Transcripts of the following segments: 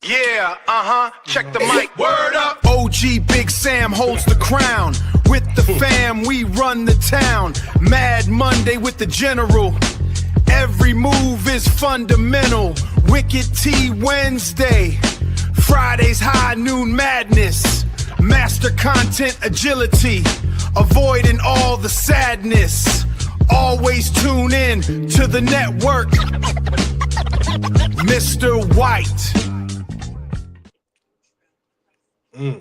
Yeah, check the mic. Word up. OG Big Sam holds the crown. With the fam, we run the town. Mad Monday with the general. Every move is fundamental. Wicked T Wednesday. Fridays high noon madness. Master content agility. Avoiding all the sadness. Always tune in to the network. Mr. White. Hey,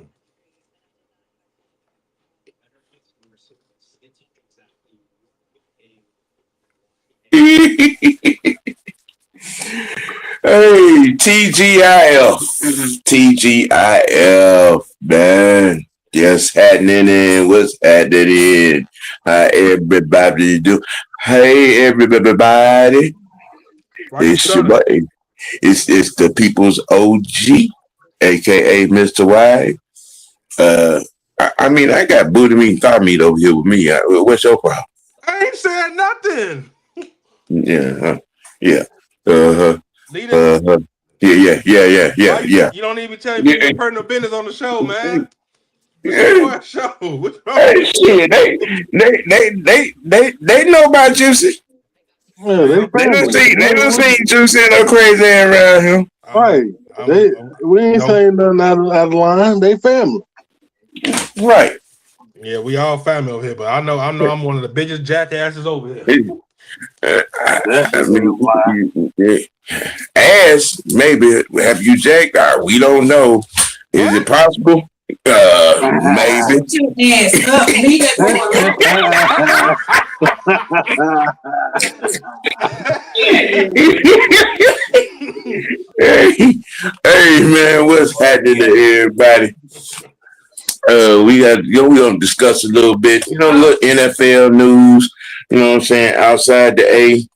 TGIF, man. Just happening in, what's happening? How everybody do? Hey, everybody. It's your boy. It's the people's OG, aka Mr. Y. I mean, I got booty meat, thigh meat over here with me. What's your problem? I ain't said nothing. Yeah. Yeah. Yeah. You don't even tell me your personal business on the show, man. Yeah. Show. What's wrong? Hey, shit, they know about Juicy. Yeah, They don't see Juicy and no crazy around him. Right. We ain't saying nothing out of line. They family. Right. Yeah, we all family over here, but I know I'm one of the biggest jackasses over here. Ass, maybe. Have you jacked? We don't know. Is it possible? Maybe. Ass up, leave it Hey man, what's happening to everybody? We're gonna discuss a little bit, a little NFL news, you know what I'm saying, outside the A.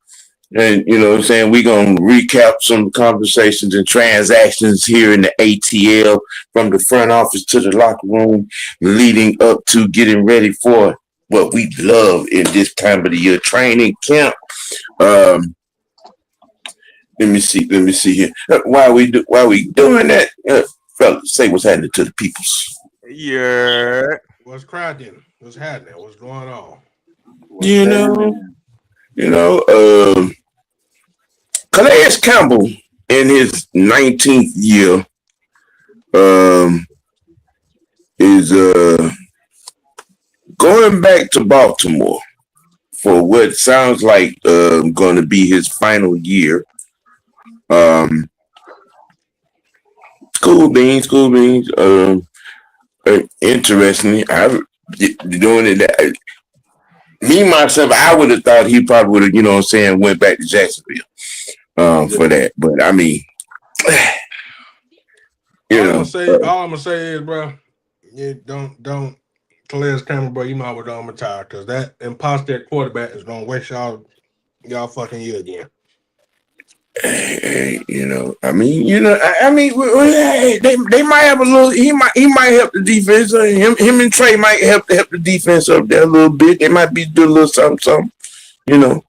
And you know what I'm saying, we're gonna recap some conversations and transactions here in the ATL from the front office to the locker room, leading up to getting ready for what we love in this time of the year, training camp. Let me see here. While we doing that, fellas, say what's happening to the peoples. Yeah. What's cracking? What's happening? What's going on? Calais Campbell in his 19th year is going back to Baltimore for what sounds like going to be his final year. School beans. Interestingly, I'm doing it. Me myself, I would have thought he probably would have, you know what I'm saying, went back to Jacksonville for that. But I mean, all I'm gonna say is, bro, don't Calais Campbell, bro. You might well don't retire because that imposter quarterback is gonna waste y'all fucking year again. Hey, they might have a little. He might help the defense. Him and Trey might help the defense up there a little bit. They might be doing a little something. You know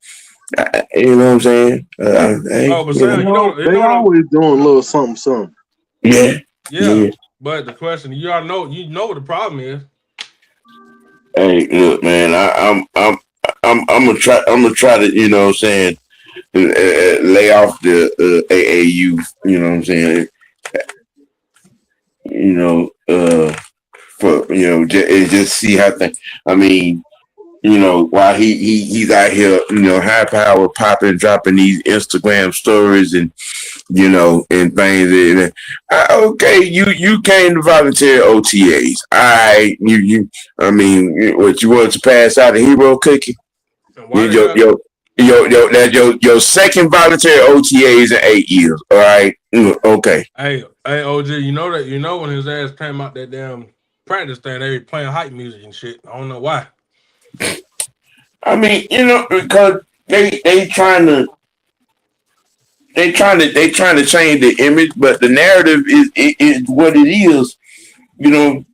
what I'm saying? They always doing a little something. Yeah. But the question, you know what the problem is. Hey, look, man. I'm gonna try to, you know what I'm saying, lay off the AAU, you know what I'm saying? Just see how things. I mean, while he's out here, high power popping, dropping these Instagram stories and and things. Okay, you came to voluntary OTAs. I what you wanted to pass out a hero cookie? Your second voluntary OTAs in 8 years. All right. Okay. Hey, OG, you know when his ass came out that damn practice thing, they were playing hype music and shit. I don't know why. I mean, because they trying to change the image, but the narrative is what it is,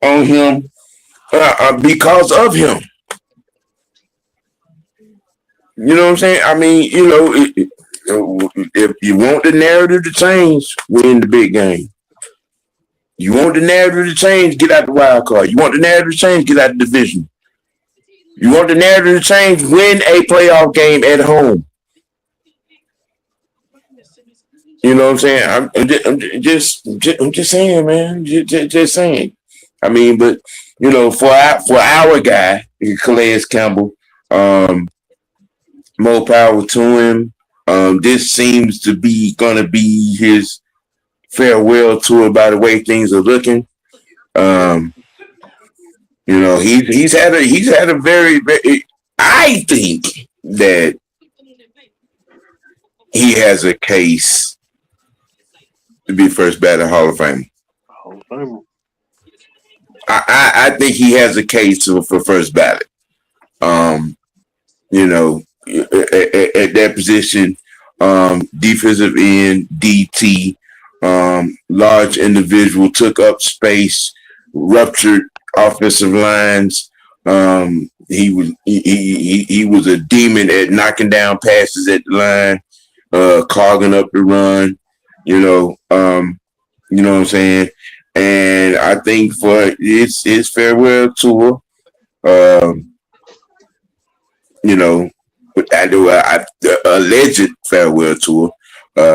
on him because of him. You know what I'm saying? I mean, if you want the narrative to change, we're in the big game. You want the narrative to change? Get out the wild card. You want the narrative to change? Get out the division. You want the narrative to change? Win a playoff game at home. You know what I'm saying? I'm just saying, man. Just saying. I mean, but you know, for our guy, Calais Campbell, more power to him. This seems to be gonna be his farewell tour by the way things are looking. You know, he's had a very, very. I think that he has a case to be first ballot Hall of Fame. Hall of Famer. I think he has a case for first ballot. You know, at that position, defensive end, DT, large individual, took up space, ruptured offensive lines. He was a demon at knocking down passes at the line, clogging up the run. You know what I'm saying? And I think for his farewell tour, you know, the alleged farewell tour,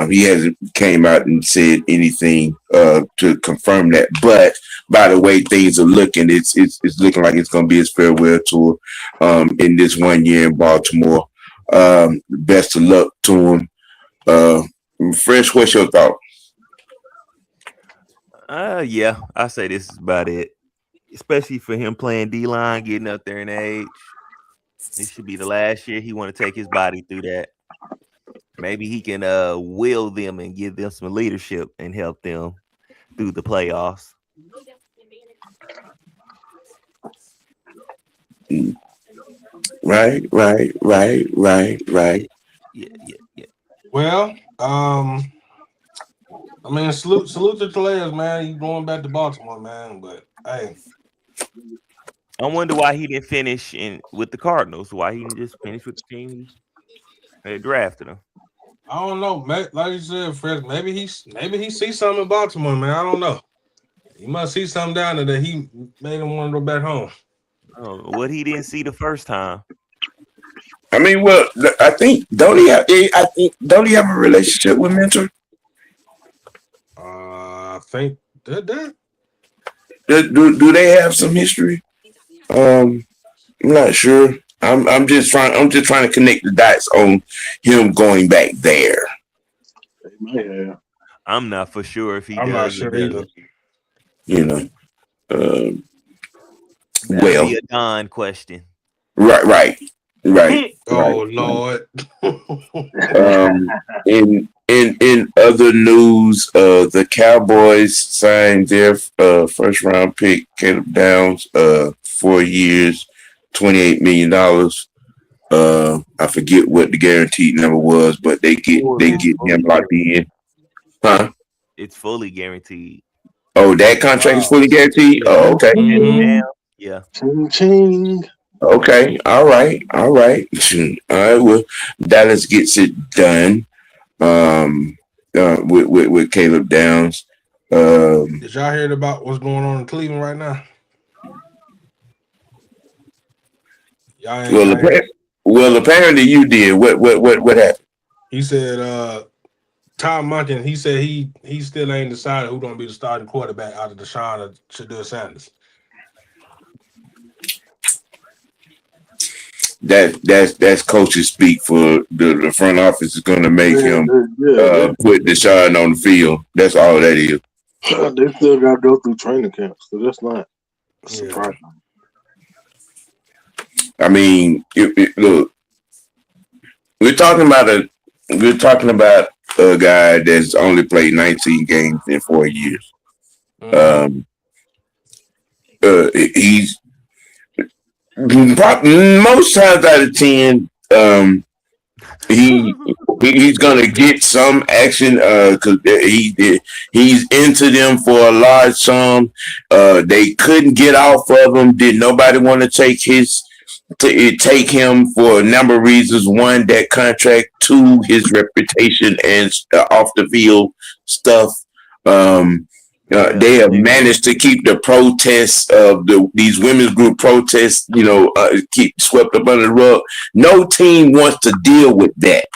he hasn't came out and said anything to confirm that. But by the way things are looking, it's looking like it's going to be his farewell tour in this 1 year in Baltimore. Best of luck to him. Fresh, what's your thought? Yeah, I say this is about it. Especially for him playing D-line, getting up there in age. This should be the last year he want to take his body through that. Maybe he can will them and give them some leadership and help them through the playoffs. Right. Yeah. Well, I mean, salute to Calais, man. He's going back to Baltimore, man. But hey, I wonder why he didn't finish with the Cardinals. Why he didn't just finish with the team that drafted him. I don't know. Like you said, Fred, maybe he sees something in Baltimore, man. I don't know. He must see something down there that he made him want to go back home. Oh, what he didn't see the first time. I mean, well, I think don't he have a relationship with Mentor? I think that. Do they have some history? I'm not sure. I'm just trying to connect the dots on him going back there. Yeah. I'm not for sure if he I'm does. not sure either. You know. That'd Well, be a Don question. right. Oh Lord. In other news, the Cowboys signed their first round pick, Caleb Downs, 4 years, $28 million. I forget what the guaranteed number was, but they get him locked in. Huh? It's fully guaranteed. Oh, that contract is fully guaranteed? Oh, okay. Yeah. Ching. Okay. All right. Well, Dallas gets it done. With Caleb Downs. Did y'all hear about what's going on in Cleveland right now? Well, apparently you did. What happened? He said Tom Monken, he said he still ain't decided who's gonna be the starting quarterback out of Deshaun or Shedeur Sanders. That's coaches speak for the front office is going to make him put Deshaun on the field. That's all that is. They still got to go through training camps, so that's not surprising. I mean, look, we're talking about a guy that's only played 19 games in 4 years. He's most times out of 10, he's gonna get some action because he's into them for a large sum. They couldn't get off of him. Did nobody want to take him for a number of reasons? One, that contract. Two, his reputation and off the field stuff. They have managed to keep the protests of these women's group protests, keep swept up under the rug. No team wants to deal with that.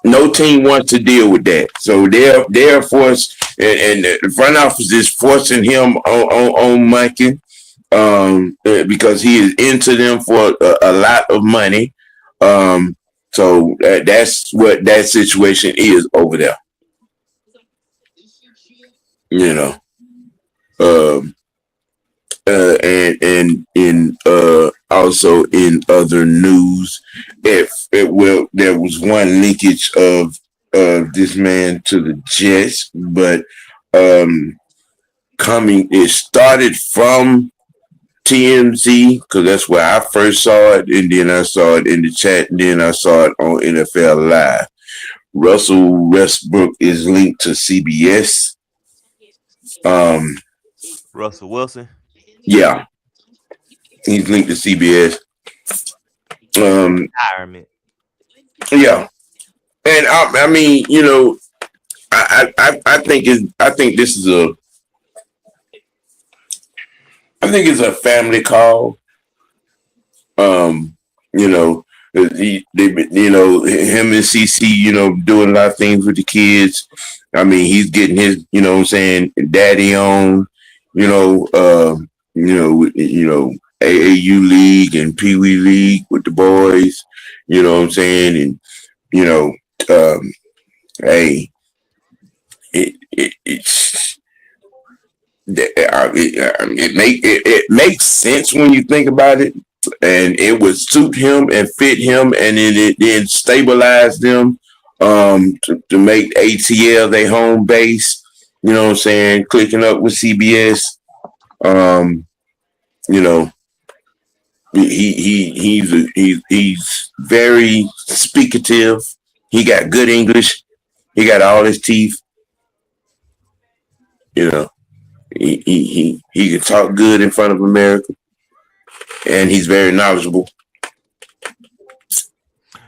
No team wants to deal with that. So they're forced, and the front office is forcing him on Mikey, because he is into them for a lot of money. So that's what that situation is over there. And in also in other news, there was one linkage of this man to the Jets, but it started from TMZ, because that's where I first saw it, and then I saw it in the chat, and then I saw it on NFL Live. Russell Westbrook is linked to CBS. Russell Wilson. Yeah, he's linked to CBS. Retirement. Yeah, and I mean, I think it's a family call. Him and CC, doing a lot of things with the kids. I mean, he's getting his, daddy on, AAU league and Pee Wee league with the boys, and hey, it makes sense when you think about it, and it would suit him and fit him, and it then stabilize them to make ATL their home base. Clicking up with CBS. He's very speakative. He got good English. He got all his teeth. He can talk good in front of America, and he's very knowledgeable.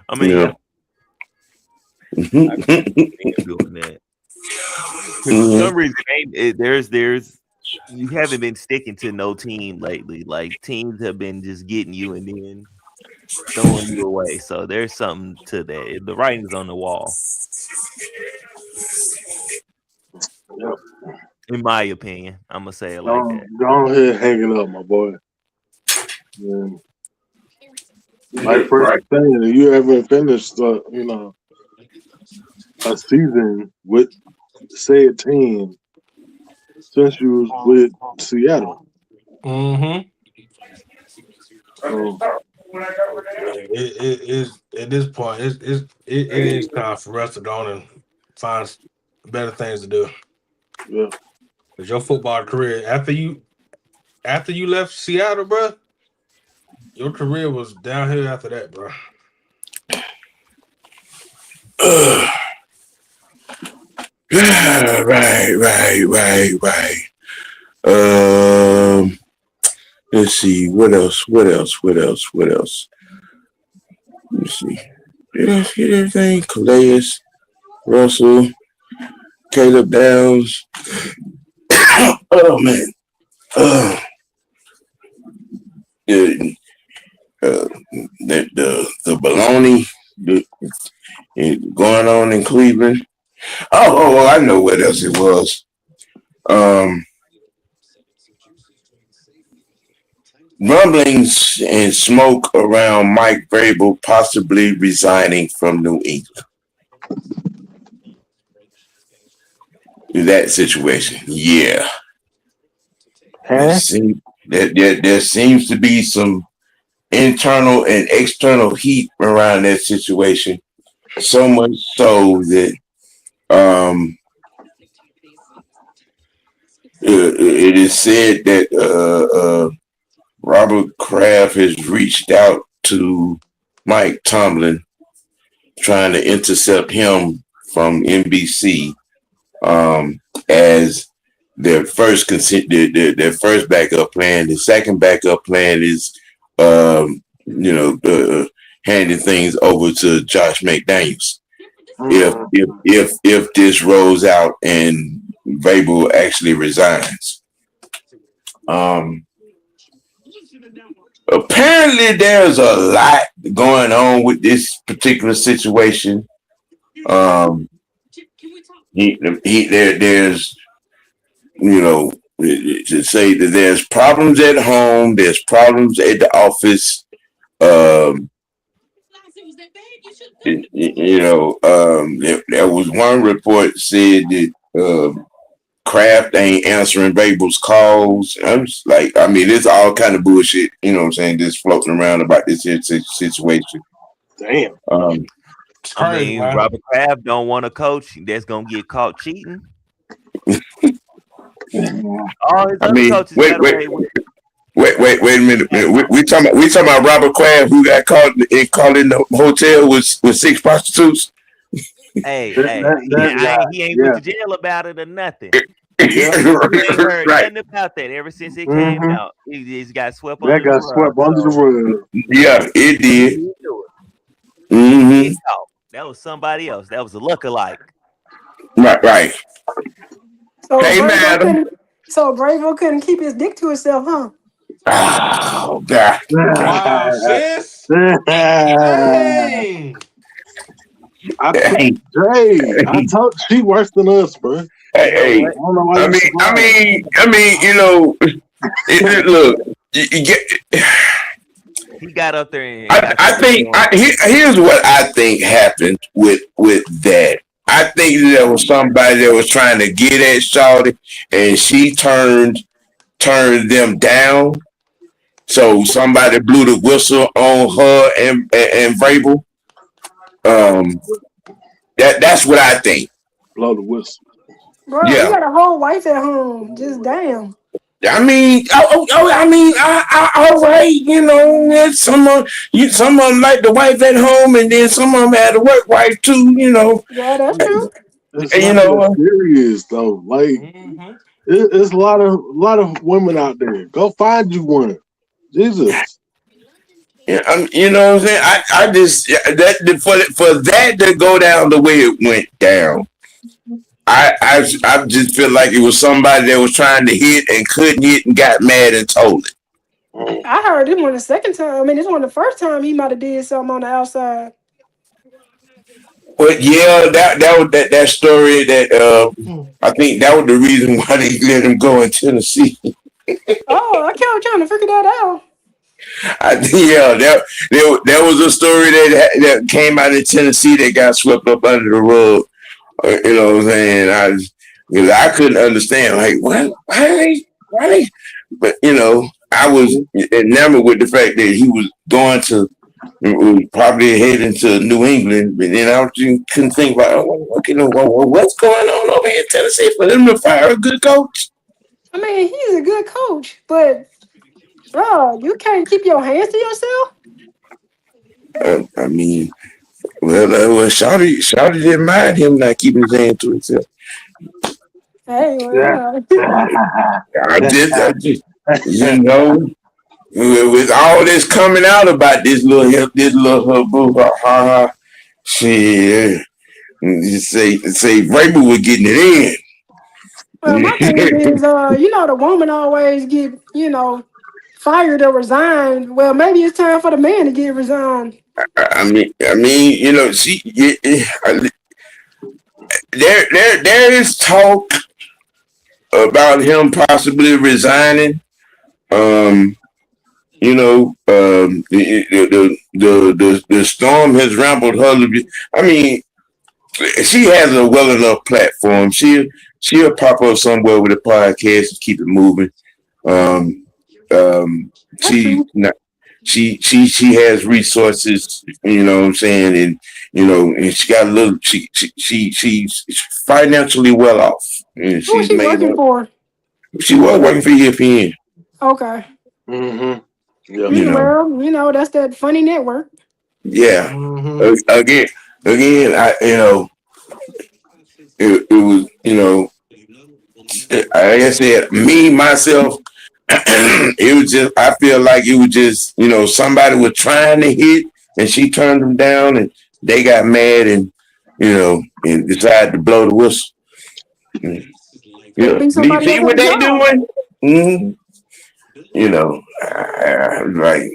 I mean, I think doing that. For some reason, you haven't been sticking to no team lately. Like, teams have been just getting you and then throwing you away. So there's something to that. The writing's on the wall. Yep. In my opinion, I'm gonna say it like that. Go ahead, hang it up, my boy. Yeah. Like first thing, you haven't finished, a season with said team since you was with Seattle. Mm-hmm. It is at this point. It is time for us to go on and find better things to do. Yeah. Cause your football career after you left Seattle, bro, your career was downhill after that, bro. Right. Let's see. What else? Let's see. Did I get everything? Calais, Russell, Caleb Downs. Oh man. The baloney going on in Cleveland. Oh, I know what else it was. Rumblings and smoke around Mike Vrabel possibly resigning from New England. That situation, yeah. There seems to be some internal and external heat around that situation. So much so that it is said that Robert Kraft has reached out to Mike Tomlin, trying to intercept him from NBC as their first their first backup plan. The second backup plan is handing things over to Josh McDaniels. if this rolls out and Vrabel actually resigns. Apparently there's a lot going on with this particular situation. There's to say that there's problems at home, there's problems at the office. There was one report said that Kraft ain't answering Vrabel's calls. I'm just like, I mean, it's all kind of bullshit. You know what I'm saying? Just floating around about this situation. Damn. Crazy, mean, man. Robert Kraft don't want a coach that's gonna get caught cheating. All his other coaches got away with it. Wait a minute. We talking about Robert Kraft who got caught in the hotel with 6 prostitutes. He ain't went to jail about it or nothing. You ain't heard nothing about that ever since it came out. He's got swept under the rug. Swept under the rug. Yeah, it did. Mm-hmm. That was somebody else. That was a lookalike. Right. So hey, madam. Vrabel couldn't keep his dick to himself, huh? Oh, God. Wow, sis. Dang. I told she worse than us, bro. Hey, I mean, look, he got up there and here's what I think happened with that. I think there was somebody that was trying to get at Shawty, and she turned them down. So somebody blew the whistle on her and Vrabel. That's what I think. Blow the whistle. Bro, you got a whole wife at home. Just damn. I mean, all right, some of them like the wife at home, and then some of them had a work wife too, Yeah, that's true. It's serious though. Like, it's a lot of women out there. Go find you one. Jesus. Yeah, you know what I'm saying? I just for that to go down the way it went down. I just feel like it was somebody that was trying to hit and couldn't hit and got mad and told it. I heard this one the second time. I mean, this one the first time he might have did something on the outside. But yeah, that was that story that I think that was the reason why they let him go in Tennessee. I kept trying to figure that out. There was a story that came out of Tennessee that got swept up under the rug. You know what I'm saying? I couldn't understand, like, what? Why they? But I was enamored with the fact that he was going to probably heading to New England, but then I couldn't think about what's going on over here in Tennessee for them to fire a good coach. I mean, he's a good coach, but bro, you can't keep your hands to yourself. I mean. Well, Shawty didn't mind him not keeping his hand to himself. Hey, I just, with all this coming out about this little boo, shit, say Vrabel was getting it in. Well, my thing is, the woman always get, fired or resigned. Well, maybe it's time for the man to get resigned. I mean, see, there is talk about him possibly resigning. The storm has rambled her. I mean, she has a well enough platform. She'll pop up somewhere with a podcast and keep it moving. She has resources, you know what I'm saying, and she got a little. She's financially well off. And who is she working for? She was working for ESPN. Okay. Mm-hmm. Yeah. Well, that's that funny network. Yeah. Mm-hmm. Again, it was, like I said, me myself. It was just, I feel like it was just, somebody was trying to hit and she turned them down and they got mad and and decide to blow the whistle. Could Yeah, be you somebody see else at what the they job. doing? Mm-hmm. Like,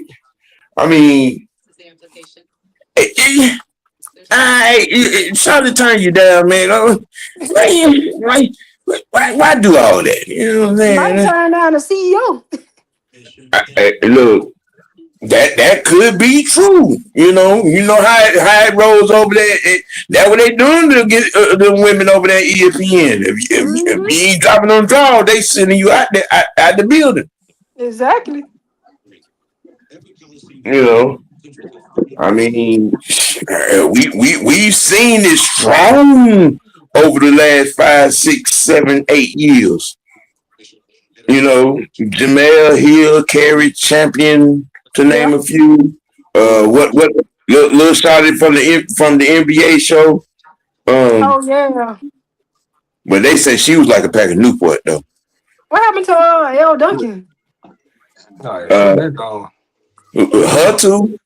I mean, try to turn you down, man. Why do all that? You know what I'm Might saying? turn down the CEO. Look, that could be true. How it rolls over there. That's what they doing to get the women over there at ESPN. If Hmm. you ain't dropping on draw, they sending you out there out the building. Exactly. You know, I mean, we've seen it strong over the last 5, 6, 7, 8 years. Jamel Hill, Carrie Champion, to Yeah. name a few. What little shouted from the NBA show. Oh yeah. But they said she was like a pack of Newport though. What happened to L. Duncan? All right, Uh, they're gone. her too,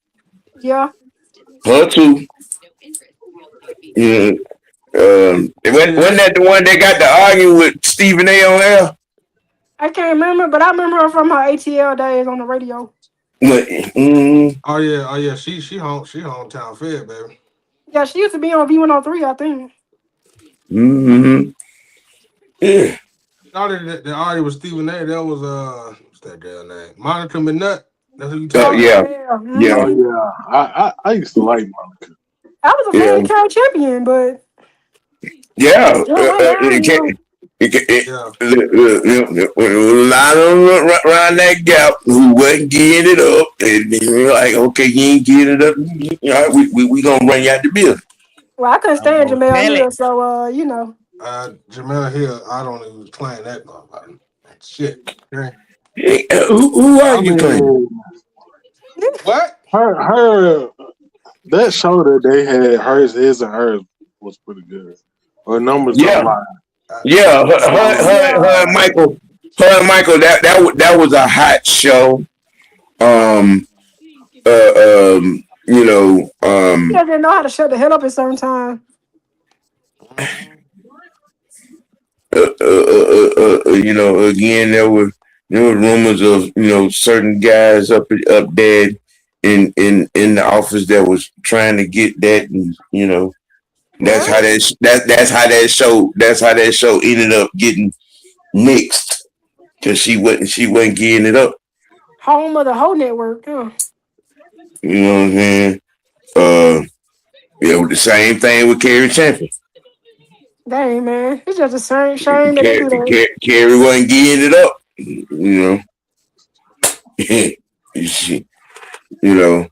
Yeah. her too. Yeah. Wasn't that the one that got to argue with Stephen A. on air? I can't remember, but I remember her from her ATL days on the radio. But, Oh yeah. She hometown fed, baby. Yeah, she used to be on V103, I think. yeah. The argue with Stephen A. That was what's that girl name? Monica McNutt. That's who you Oh talking Yeah, about? yeah. yeah, Oh Hmm. yeah, I used to like Monica. I was a fan yeah, of Carol Champion, but yeah. yeah, went down, you know. Yeah. A lot of them around that gap who wasn't getting it up, and they were like, "Okay, you ain't getting it up. We gonna run you out the building." Well, I couldn't I'm stand going. Jamel Tell it. Hill, so you know. Jamel Hill. I don't even claim that motherfucker. Shit. Okay. Hey, who are I you claiming? mean, What? her that show that they had, his and hers was pretty good. Her numbers don't Yeah, lie. yeah. Oh Her yeah. and Michael. Her and Michael. That was a hot show. Um. You know. He didn't know how to shut the hell up at certain time. Again, there were rumors of certain guys up there in the office that was trying to get that, and that's Yeah. how that show ended up getting nixed because she wasn't getting it up. Home of the whole network. Yeah. You know what I'm saying? Uh, the same thing with Carrie Champion. Dang man. It's just a shame that they do that. Carrie wasn't getting it up. You know, she, but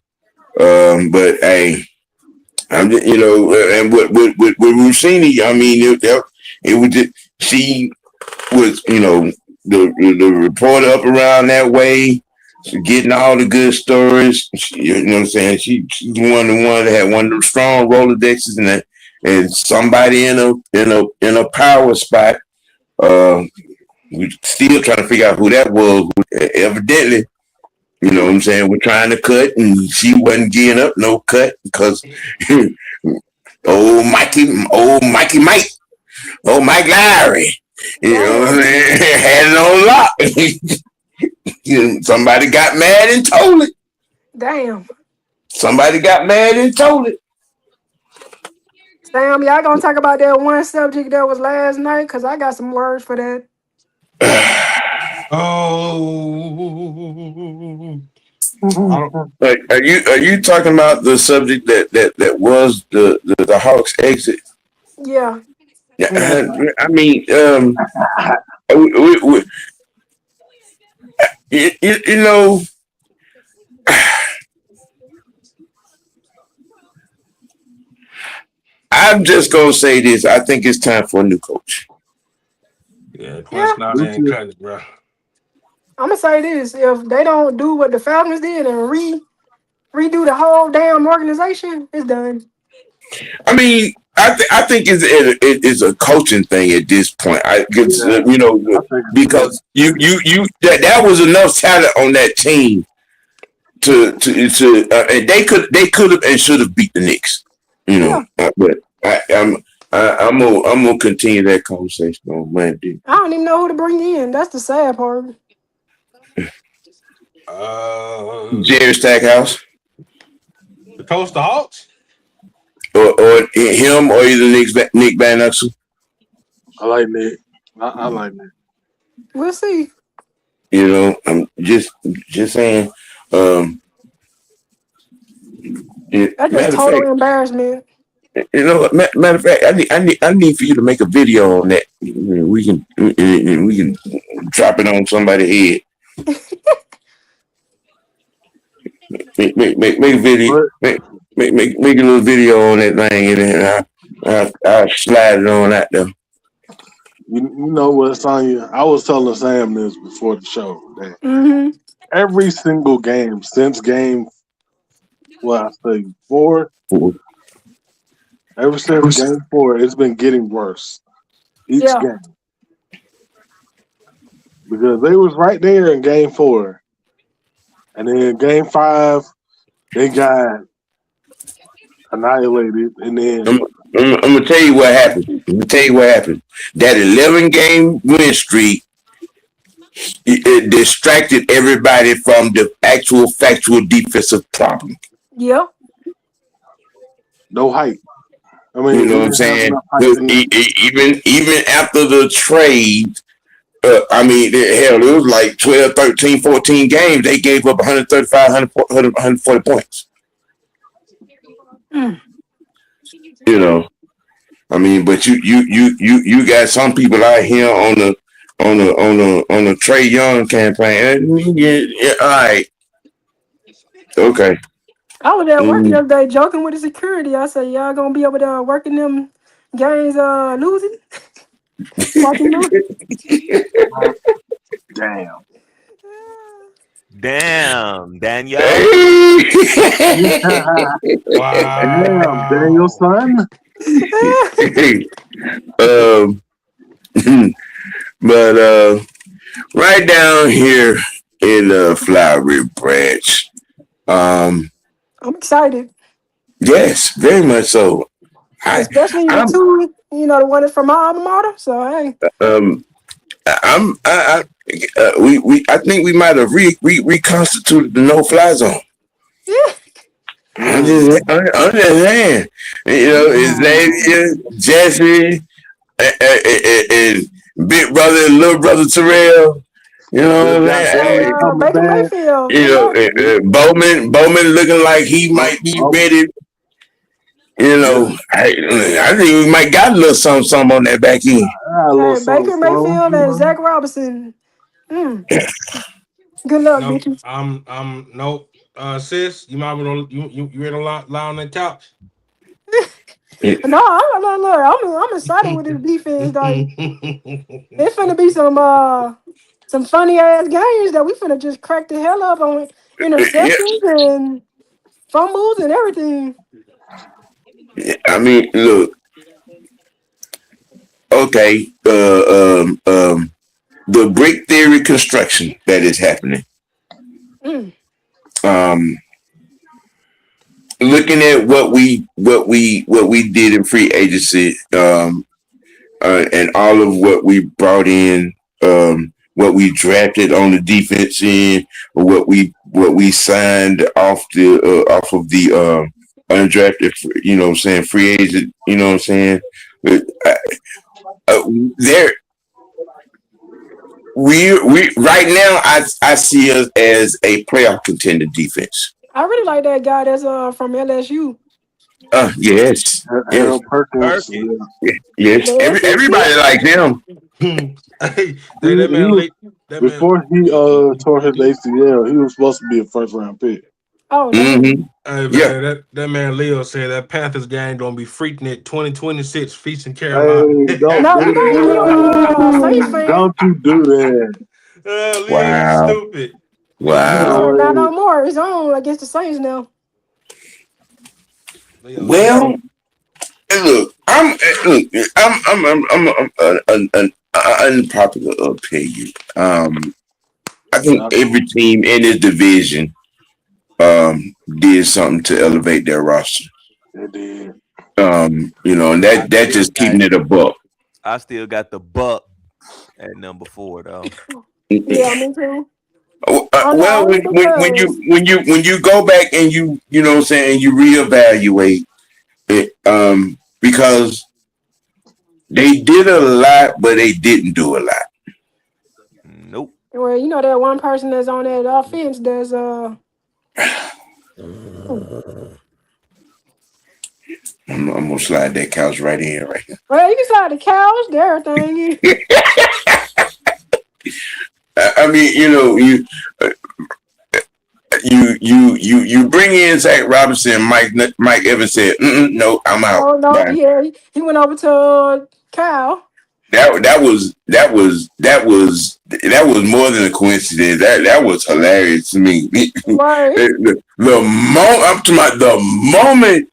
hey, I'm just, and with Rossini, I mean, it was just, she was, the reporter up around that way, getting all the good stories. You know what I'm saying? She's one of the ones that had one of the strong Rolodexes, and somebody in a power spot. We still trying to figure out who that was. Evidently, you know what I'm saying? We're trying to cut, and she wasn't getting up no cut because Mikey Mike, Mike Lowry, you know what I'm Damn. saying? Had it on lock. Somebody got mad and told it. Damn. Somebody got mad and told it. Sam, y'all gonna talk about that one subject that was last night? Because I got some words for that. Oh. I don't. Like, are you talking about the subject that was the Hawks exit? Yeah. Yeah, I mean, we, you know, I'm just gonna say this. I think it's time for a new coach. Yeah, Yeah. Quinn Snyder ain't cutting it, bro. I'm gonna say this: if they don't do what the Falcons did and redo the whole damn organization, it's done. I mean, I think it's a coaching thing at this point. Because that was enough talent on that team to and they could have and should have beat the Knicks. Yeah. But I'm gonna continue that conversation on Monday. I don't even know who to bring in. That's the sad part. Jerry Stackhouse, The Coastal Hawks. or him, or either Nick Van Exel. I like Nick. I like Nick. We'll see. You know, I'm just saying. That's just Matter of total fact, embarrassment. you know, matter of fact, I need for you to make a video on that. We can drop it on somebody's head. Make a video. Make a little video on that thing, and then I'll slide it on out there. You know what, Sonya? I was telling Sam this before the show. That every single game since game, I say 4. Ever since game 4, it's been getting worse each game because they was right there in game 4, and then in game 5 they got annihilated, and then I'm gonna tell you what happened. That 11-game win streak, it distracted everybody from the actual factual defensive problem. Yep. no height. I mean, You know what I'm saying? Even after the trade, I mean, hell, it was like 12, 13, 14 games. They gave up 135, 140 points. You know, I mean, but you got some people out here on the Trey Young campaign. Yeah, all right, okay. I was at work the other day joking with the security. I said, y'all gonna be able to working them games losing? Watching them? Damn, Daniel. Wow. Daniel, son. But right down here in Flowery Branch, I'm excited. yes, very much so. Especially the two, the one is from my alma mater. So hey. I think we might have reconstituted the no-fly zone. Yeah. I'm just saying, Xavier, Jesse, and big brother and little brother Terrell. You know what I'm saying? Baker Mayfield. Bowman looking like he might be ready. I think we might got a little something on that back end. Baker Mayfield and Zach Robinson. Good luck, bitches. Nope. Sis, you might want to you ready to lie on that couch? No, I'm excited with this defense. Like, it's finna be some funny ass games that we finna just crack the hell up on interceptions and fumbles and everything. I mean, look. Okay, the brick theory construction that is happening. Looking at what we did in free agency, and all of what we brought in, what we drafted on the defense end, or what we signed off of the undrafted, free agent, there. We right now, I see us as a playoff contender defense. I really like that guy that's from LSU. Yes. Harold Perkins. Yes. Everybody likes him. Before he tore his ACL, he was supposed to be a first-round pick. Oh, Hey, man, that man Leo said that Panthers game gonna be freaking at 2026 featuring Carolina. Hey, don't you do that. Leo's stupid. Wow. Not no more. It's on against the Saints now. Well, look, I'm an unpopular opinion. I think every team in this division did something to elevate their roster. They did. And that just keeping it a buck. I still got the Bucks at number 4 though. Yeah, me too. Well, Only because when you go back and you know what I'm saying, you reevaluate it, because they did a lot, but they didn't do a lot. Nope. well, you know that one person that's on that offense that's I'm gonna slide that couch right in right now. well, you can slide the couch, everything. I mean, you bring in Zach Robinson. Mike Evans said, "No, I'm out." Oh no, Bye. yeah, he went over to Kyle. That was more than a coincidence. That was hilarious to me. Right. I'm talking about the moment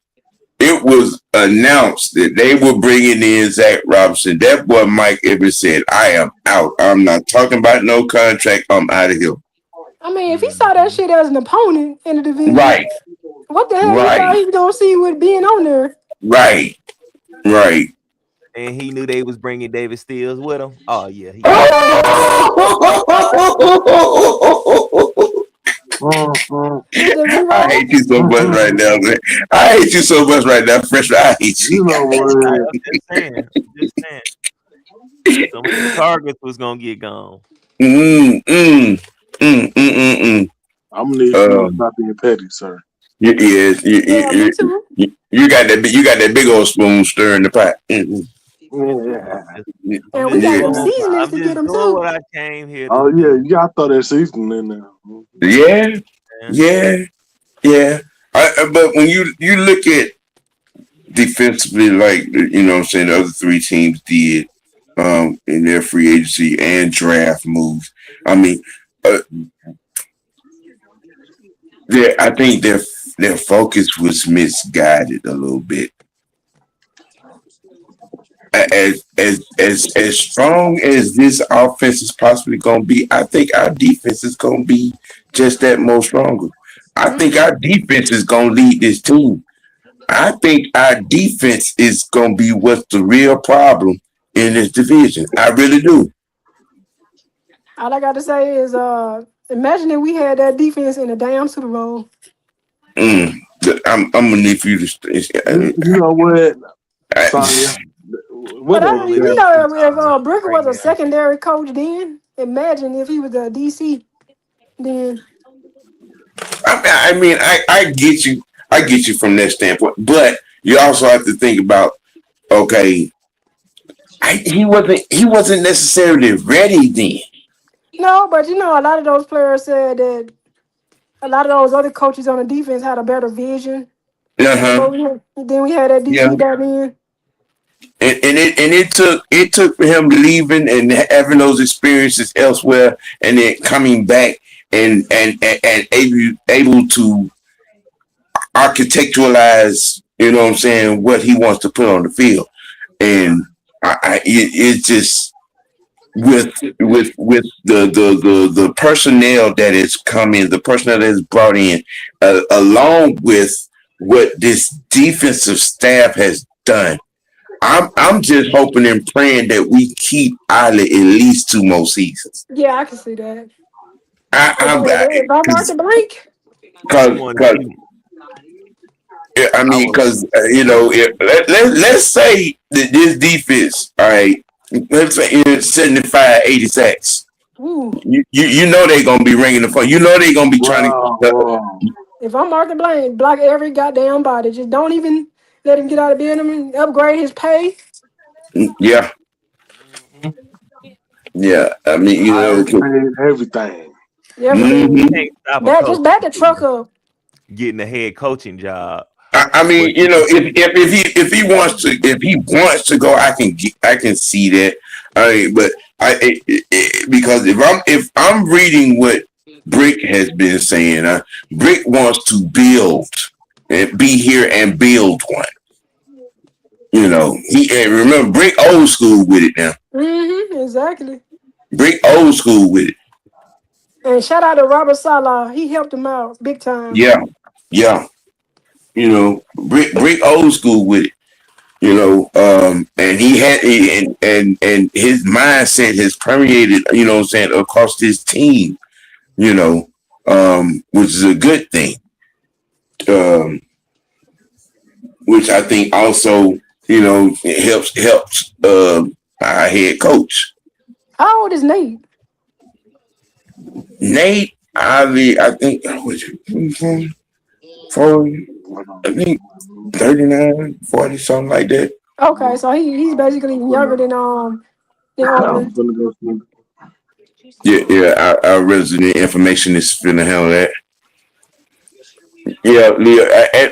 it was announced that they were bringing in Zach Robinson, that boy Mike Evans said, "I am out. I'm not talking about no contract. I'm out of here." I mean, if he saw that shit as an opponent in the division, Right, what the hell he thought right, he was gonna see with being on there? right, right. And he knew they was bringing David Steele with him. Oh yeah, he I got. thought he he just I realized. hate you so much right now, man. I hate you so much right now, freshman. I hate you. You know what? I'm just saying. Some of the targets was gonna get gone. Mm, mm, mm, mm, mm, mm. I'm gonna need you to stop being petty, sir. Yeah, Yeah, me too. you got that big old spoon stirring the pot. Yeah. And we got them seasonings I'm to get just them doing too. what I came here to Oh do. yeah, you gotta throw that seasoning in there. Yeah. But when you look at defensively, like you know what I'm saying, the other three teams did in their free agency and draft moves. I mean, I think their focus was misguided a little bit. As strong as this offense is possibly going to be, I think our defense is going to be just that more stronger. I think our defense is going to lead this team. I think our defense is going to be what's the real problem in this division. I really do. All I got to say is, imagine if we had that defense in the damn Super Bowl. I'm gonna need for you to. You know what, Sonya? But if Bricker was a secondary coach, then imagine if he was a DC. Then I mean, I get you. I get you from that standpoint, but you also have to think about, okay, he wasn't necessarily ready then. no, but a lot of those players said that a lot of those other coaches on the defense had a better vision. Then we had that DC back then. And it took for him leaving and having those experiences elsewhere, and then coming back and able to architecturalize, you know what I'm saying, what he wants to put on the field. And it's just with the personnel that is coming, the personnel that is brought in, along with what this defensive staff has done. I'm just hoping and praying that we keep Ollie at least 2 more seasons. Yeah, I can see that. If I'm Martin Blake. Because let's say that this defense, all right, let's say it's 75, 80 sacks. You know they're gonna be ringing the phone. You know they're gonna be trying to. If I'm Martin Blake, block every goddamn body. Just don't even let him get out of bed and upgrade his pay. Yeah. I mean, everything. Yeah, just back the truck up. Getting a head coaching job. I mean, if he wants to go, I can see that. But because if I'm reading what Brick has been saying, Brick wants to build and be here and build one. Remember Brick old school with it now. Exactly. Brick old school with it. And shout out to Robert Saleh. He helped him out big time. Yeah. Brick old school with it. You know, and and his mindset has permeated, you know what I'm saying, across his team, you know, which is a good thing. Um, which I think also, you know, helps our head coach. How old is Nate? Nate, I think, was it 40, I think 39, 40, something like that. Okay, so he's basically younger than I'm Oakland. gonna go see. Yeah, our resident information is finna handle that. Yeah, Leo,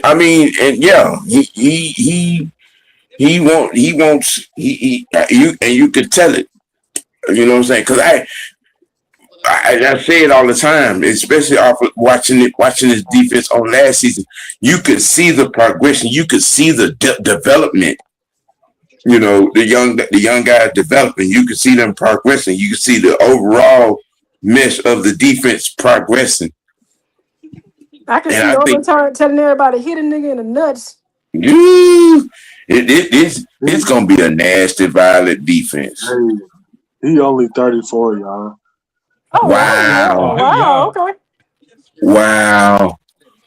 I mean, and yeah, he wants, you could tell it, you know what I'm saying? Because I say it all the time, especially off of watching this defense on last season. You could see the progression. You could see the development. You know, the young guys developing. You could see them progressing. You could see the overall mesh of the defense progressing. I can And see I think, Oakland telling everybody hit a nigga in the nuts. yeah, it's gonna be a nasty, violent defense. Hey, he only 34, y'all. Wow, He Wow, young. okay. wow.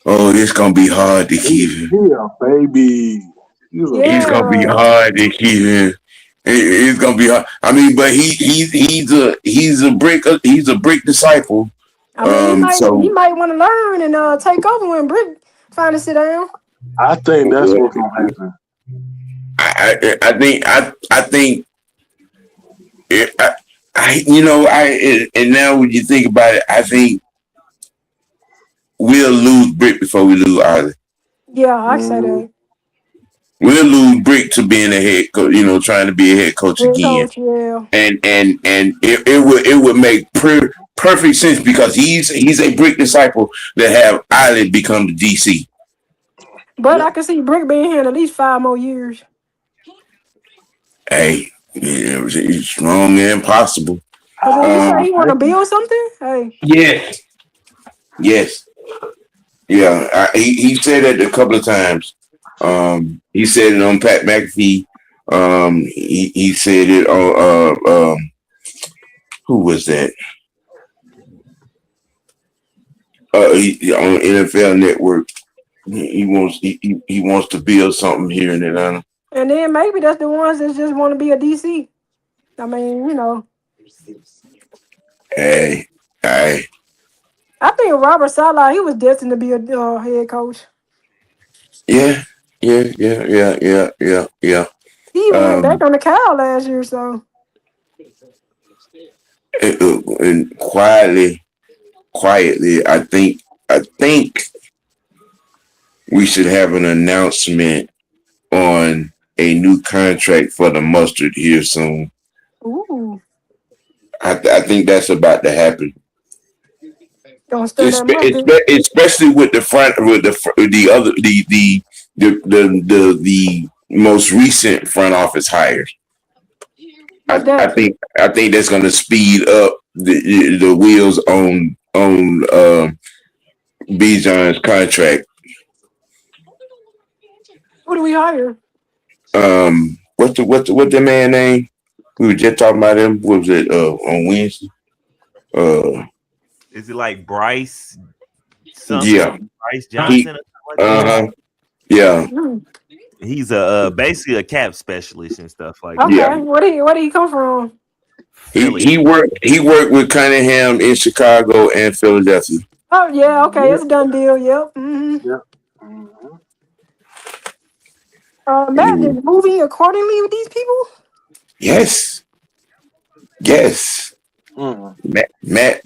Oh, it's gonna be hard to keep him. He a baby. He's a It's gonna be Yeah. hard to keep him. It's gonna be hard. I mean, but he's a brick disciple. I mean, he So might want to learn and take over when Brick finally sit down. I think that's what's gonna happen. I think it, you know, and now when you think about it, I think we'll lose Brick before we lose Ollie. Yeah, I can say that. We'll lose Brick to being a head coach, you know, trying to be a head coach Head again. coach, yeah. And it would make perfect sense because he's a Brick disciple that have Ollie become the DC. But I can see Brick being here in at least 5 more years. Hey, he's strong and possible. Because if he say he want to build something, hey. Yes. Yeah, he said it a couple of times. He said it on Pat McAfee. He said it on who was that? On NFL Network. He wants to build something here in Atlanta. And then maybe that's the ones that just want to be a DC. I mean, you know. Hey. I think Robert Saleh, he was destined to be a head coach. Yeah. He even went back on the cow last year, so. And quietly, I think we should have an announcement on a new contract for the Mustard here soon. Ooh. I think that's about to happen. Gonna stir that mustard. Especially with the most recent front office hires. I think that's going to speed up the wheels on Bijan's contract. Who do we hire? What's the man name? We were just talking about him. What was it on Wednesday? Is it like Bryce? Something? Yeah, Bryce Johnson. Yeah. He's basically a cap specialist and stuff like Okay. that. Where did he come from? He worked with Cunningham in Chicago and Philadelphia. Oh yeah, okay, it's a done deal. Yep. Mm-hmm. Yep. Matt is moving accordingly with these people. Yes. Matt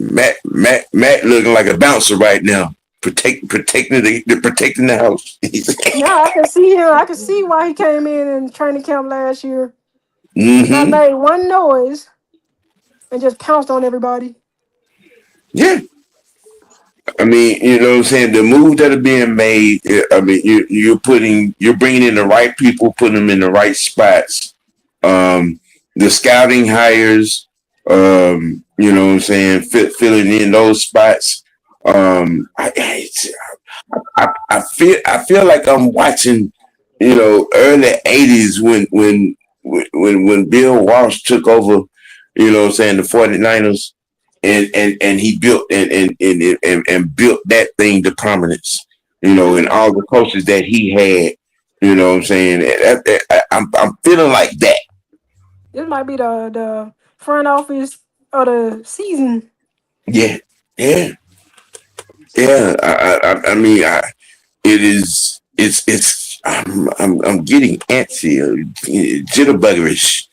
looking like a bouncer right now, protecting the house. Yeah, I can see him. I can see why he came in training camp last year. Mm-hmm. I made one noise and just pounced on everybody. Yeah. I mean, you know what I'm saying? The moves that are being made, I mean, you're bringing in the right people, putting them in the right spots. The scouting hires, you know what I'm saying, filling in those spots. I feel like I'm watching early '80s when Bill Walsh took over, the 49ers, and he built and built that thing to prominence, and all the coaches that he had, I'm feeling like that. This might be the front office of the season. Yeah, yeah, yeah. It is. It's. I'm getting antsy, jitterbuggerish.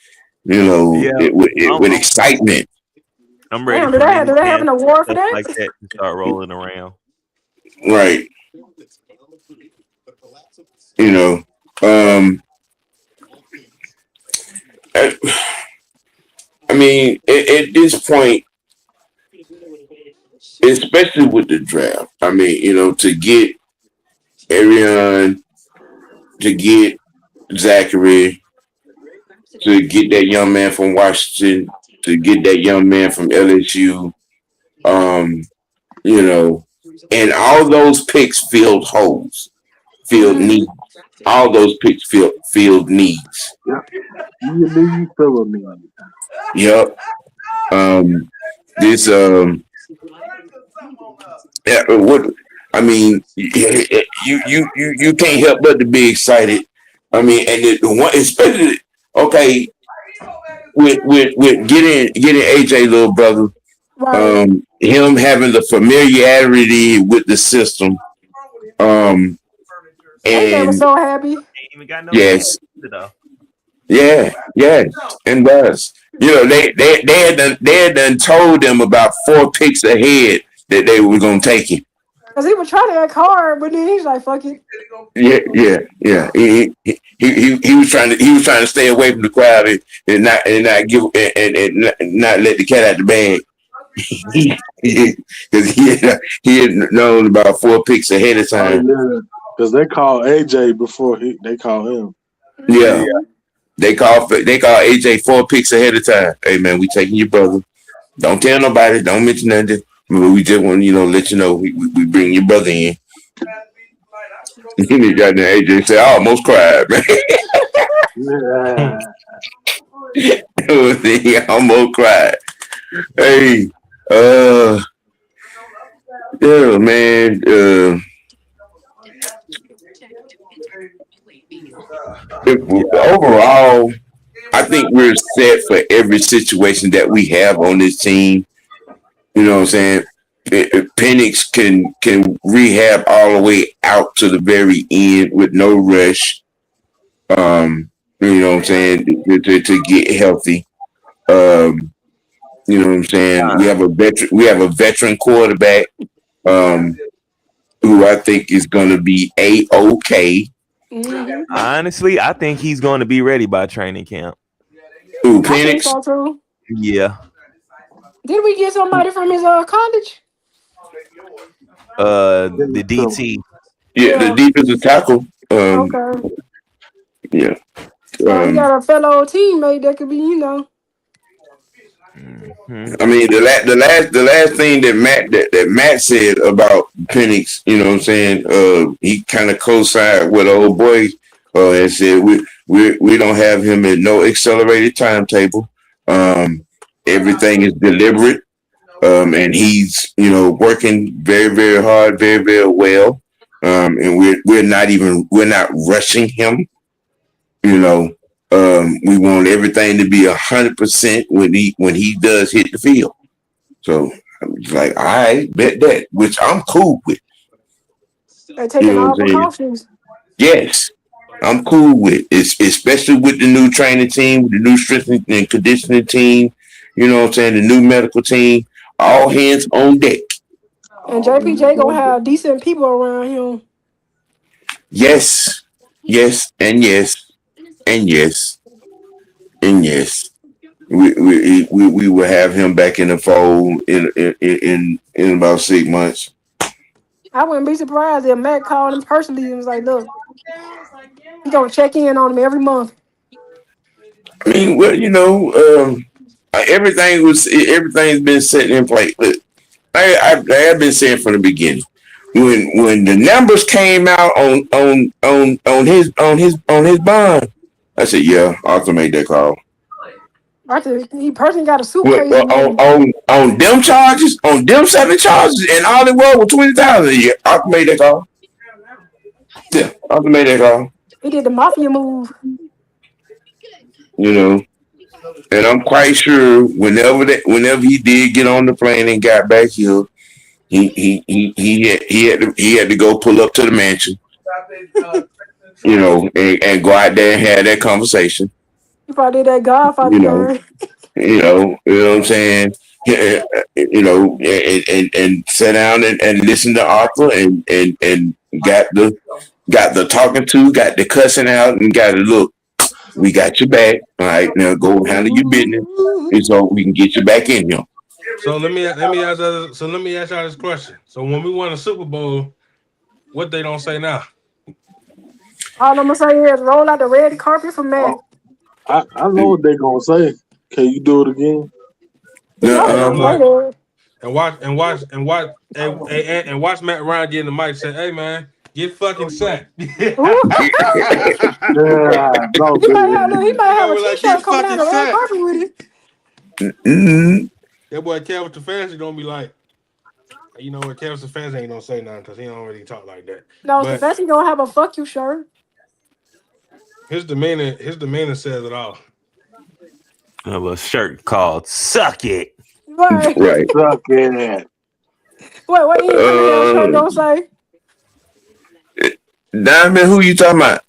Yeah, With excitement. I'm ready Damn, for do mini they have an camps and award for stuff that? like that to start rolling around. Right. You know. Um. At, at this point, especially with the draft, to get Arian, to get Zachary, to get that young man from Washington, to get that young man from LSU, um, and all those picks filled holes, filled Mm-hmm. needs. All those picks filled needs. Yeah. You need Philip me. Yep. This yeah, what I mean, you can't help but to be excited. And the one, especially okay, with getting AJ, little brother, Right. him having the familiarity with the system, AJ was and so happy. Ain't even got no chance yes, though. yes, and was. They had done told them about 4 picks ahead that they were gonna take him. Because he was trying to act hard, but then he's like, fuck it. Yeah. He was trying to stay away from the crowd and not give and not let the cat out the bag. Because he had known about 4 picks ahead of Oh time. yeah, because they called AJ before they called him. Yeah, they call AJ 4 picks ahead of time. Hey man, we taking your brother. Don't tell nobody. Don't mention nothing. We just want let you know we bring your brother in. He got there. AJ said, "I almost cried, man." Yeah. He almost cried. Hey, yeah, man. Overall, I think we're set for every situation that we have on this team. You know what I'm saying? Penix can rehab all the way out to the very end with no rush. You know what I'm saying? To get healthy. You know what I'm saying? We have a veteran quarterback, who I think is gonna be A-OK. Mm-hmm. Honestly, I think he's going to be ready by training camp. Who, I think Penix? so too. Yeah. Did we get somebody from his college? The DT. Yeah, the Yeah. defensive tackle. Okay. Yeah. So he got a fellow teammate that could be, Mhm. The last thing that Matt said about Penix, you know what I'm saying? He kind of co-signed with old boy, and said we don't have him in no accelerated timetable. Everything is deliberate, and he's working very very hard, very very well. And we're not rushing him. We want everything to be 100% when he does hit the field. So I'm just like, all right, bet that, which I'm cool with. they're You taking know what all I'm saying? precautions. Yes, I'm cool with it, especially with the new training team, the new strength and conditioning team. You know what I'm saying? The new medical team. All hands on deck. And JPJ gonna have decent people around him. Yes, yes, and yes, and yes, and yes. We will have him back in the fold in about 6 months. I wouldn't be surprised if Matt called him personally and was like, look, he gonna check in on him every month. I mean, well, everything's been set in place. But I have been saying from the beginning, when the numbers came out on his bond, I said, yeah, Arthur made that call. Arthur, he personally got a Well, suitcase. on them charges, on them 7 charges, and all it was 20,000 a year. Arthur made that call. Yeah, Arthur made that call. He did the mafia move. You know, and I'm quite sure whenever he did get on the plane and got back here, he had to go pull up to the mansion, you know, and go out there and have that conversation. He probably did that Godfather. You know, you know what I'm saying. You know, and sit down and listen to Arthur and got the talking to, got the cussing out, and got to look. We got your back. All right, now go handle your business, and so we can get you back in here. So let me ask y'all this question. So when we won a Super Bowl, what they don't say now? All I'm gonna say is roll out the red carpet for Matt. I know what they're gonna say. Can you do it again? And watch Matt Ryan get in the mic and say, "Hey man, get fucking sacked." Yeah, He might have a t-shirt coming down the red carpet with it. Mm-hmm. That boy Kevin Stefanski gonna be like, you know what? Kevin Stefanski ain't gonna say nothing because he don't really talk like that. No, Stefanski gonna have a fuck you shirt. His demeanor says it all. I have a shirt called "Suck It." Right. Suck it. What you shirt don't say? Diamond, who you talking about?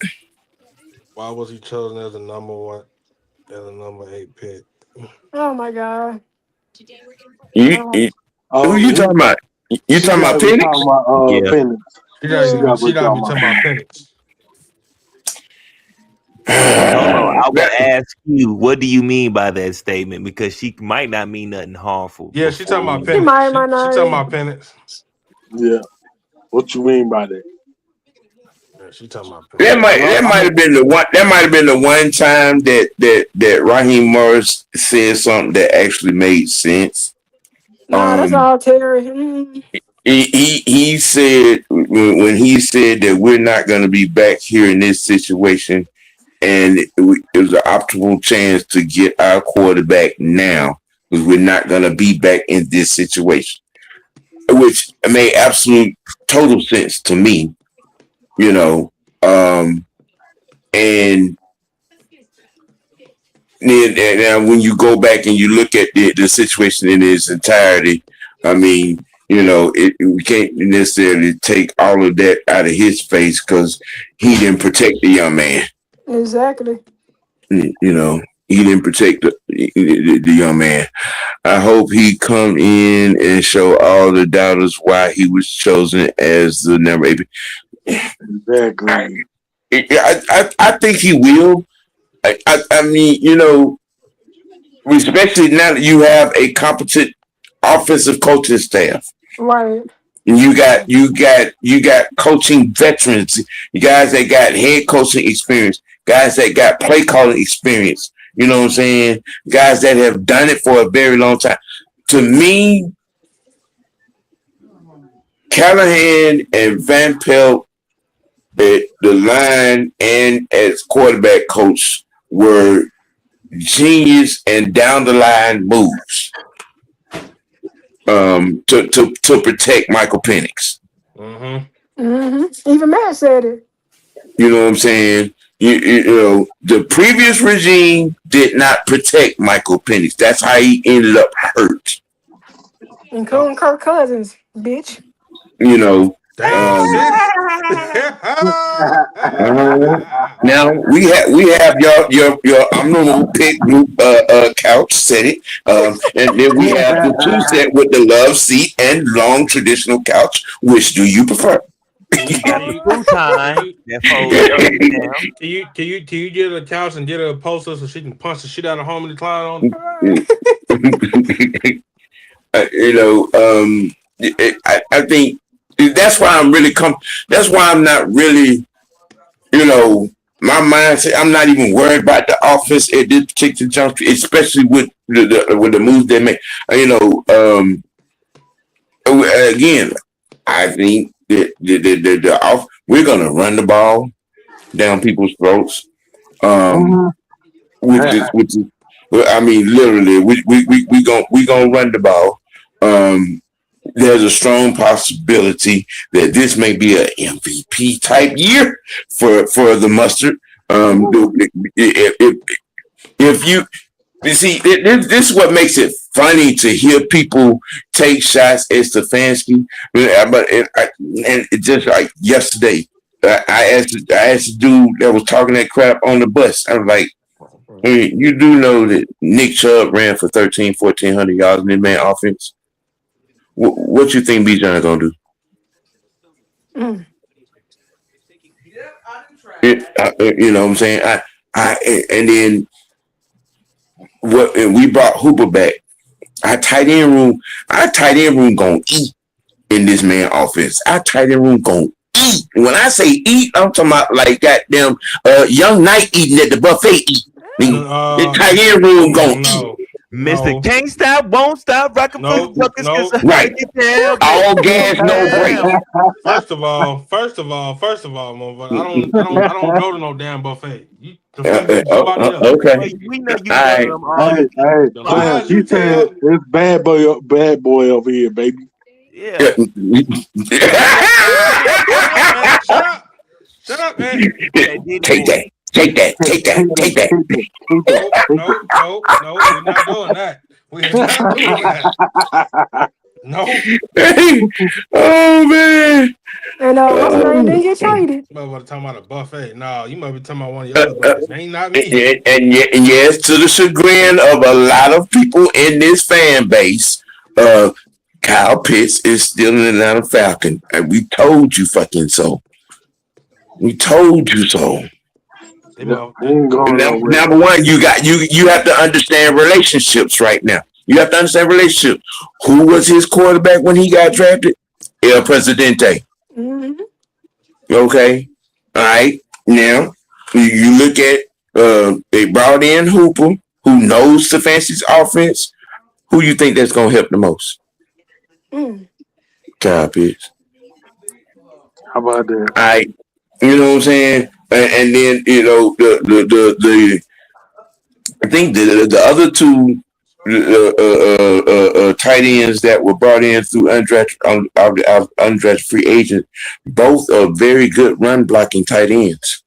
Why was he chosen as a number 8 pick? Oh my god. Who you talking about? You talking about Penix? Penix. She gotta be talking about Penix. I would ask you, what do you mean by that statement? Because she might not mean nothing harmful. Yeah, she talking about Penix. She talking about Penix. Yeah. What you mean by that? Yeah, she talking about Penix. That might have been the one. That might have been the one time that Raheem Morris said something that actually made sense. Nah, that's all Terry. He said when he said that we're not going to be back here in this situation, and it was an optimal chance to get our quarterback now because we're not going to be back in this situation, which made absolute total sense to me, you know. And now when you go back and you look at the situation in its entirety, I mean, you know, we can't necessarily take all of that out of his face because he didn't protect the young man. Exactly. You know, he didn't protect the young man. I hope he come in and show all the doubters why he was chosen as the number 8. Exactly. I think he will. I mean, you know, especially now that you have a competent offensive coaching staff. Right. And you got coaching veterans, you guys that got head coaching experience, guys that got play calling experience. You know what I'm saying? Guys that have done it for a very long time. To me, Callahan and Van Pelt at the line and as quarterback coach were genius and down the line moves to protect Michael Penix. Even Matt said it. You know what I'm saying? You know, the previous regime did not protect Michael Penix. That's how he ended up hurt. Including Kirk Cousins, bitch. You know. Now we have your I'm gonna pick couch set it, and then we have the 2 set with the love seat and long traditional couch. Which do you prefer? Can you get a couch and get her a poster so she can punch the shit out of home and decline on it? You know, I think that's why I'm really that's why I'm not really, you know, my mindset. I'm not even worried about the offense at this particular juncture, especially with the moves they make. You know, again, I think we're gonna run the ball down people's throats. With this, I mean, literally, we gonna run the ball. There's a strong possibility that this may be an MVP type year for the mustard. If you see, this is what makes it funny to hear people take shots at Stefanski. But it just like yesterday, I asked the dude that was talking that crap on the bus. I was like, you do know that Nick Chubb ran for 1,400 yards in the man offense. What you think Bijan gonna do? You know what I'm saying? And then we brought Hooper back. Our tight end room gonna eat in this man offense. Our tight end room gonna eat. When I say eat, I'm talking about like goddamn young Knight eating at the buffet eat. The tight end room gonna eat. Mr. Can't Stop, Won't Stop, rockin' Right. All gas, no brakes. First of all, motherfucker, I don't go to no damn buffet. Okay. We know you Hey, she said it's bad boy over here, baby. Yeah. Shut up, man. Take that. No, we're not doing that. We're not doing that. No. Oh man. And what's his name didn't get traded. You might be talking about a buffet. No, you might be talking about one of your other buffets. Ain't not me. And yes, to the chagrin of a lot of people in this fan base, Kyle Pitts is still an Atlanta Falcon. And we told you fucking so. We told you so. Number one, you have to understand relationships right now. You have to understand relationships. Who was his quarterback when he got drafted? El Presidente. Mm-hmm. Okay. All right. Now you look at they brought in Hooper, who knows Stefanski's offense. Who you think that's gonna help the most? Kyle Pitts. How about that? All right. You know what I'm saying? And then the I think the other two tight ends that were brought in through undrafted free agents, both are very good run blocking tight ends.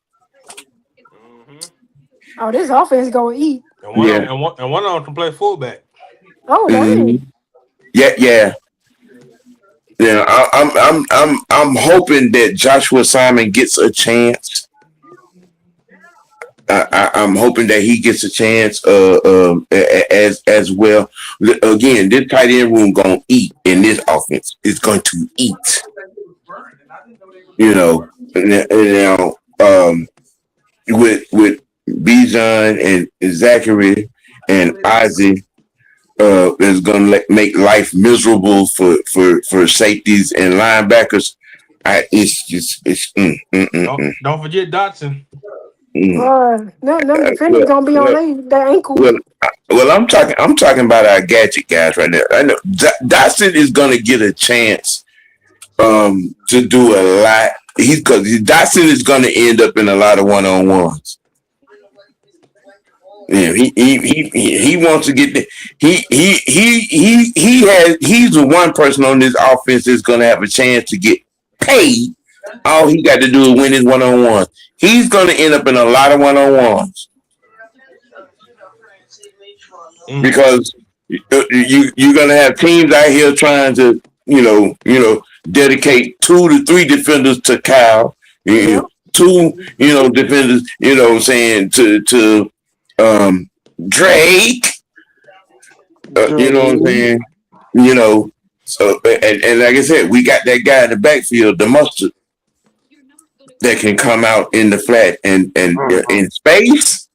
Oh, this offense gonna eat. And one of them can play fullback. Oh, dang. Yeah. Yeah, I'm hoping that Joshua Simon gets a chance. I'm hoping that he gets a chance as well. Again, this tight end room gonna eat in this offense. It's going to eat. You know, with Bijan and Zachary and Ozzie. Is going to make life miserable for safeties and linebackers. Don't forget Dotson. No defenders gonna be on that ankle. Well, I'm talking about our gadget guys right now. I know Dotson is going to get a chance to do a lot. Dotson is going to end up in a lot of one-on-ones. Yeah, he wants to get he's the one person on this offense that's gonna have a chance to get paid. All he got to do is win his one-on-one. He's gonna end up in a lot of one-on-ones because you're gonna have teams out here trying to dedicate 2 to 3 defenders to Kyle, 2 defenders, saying to Drake, you know what I'm saying? So and like I said, we got that guy in the backfield, the mustard, that can come out in the flat and in space.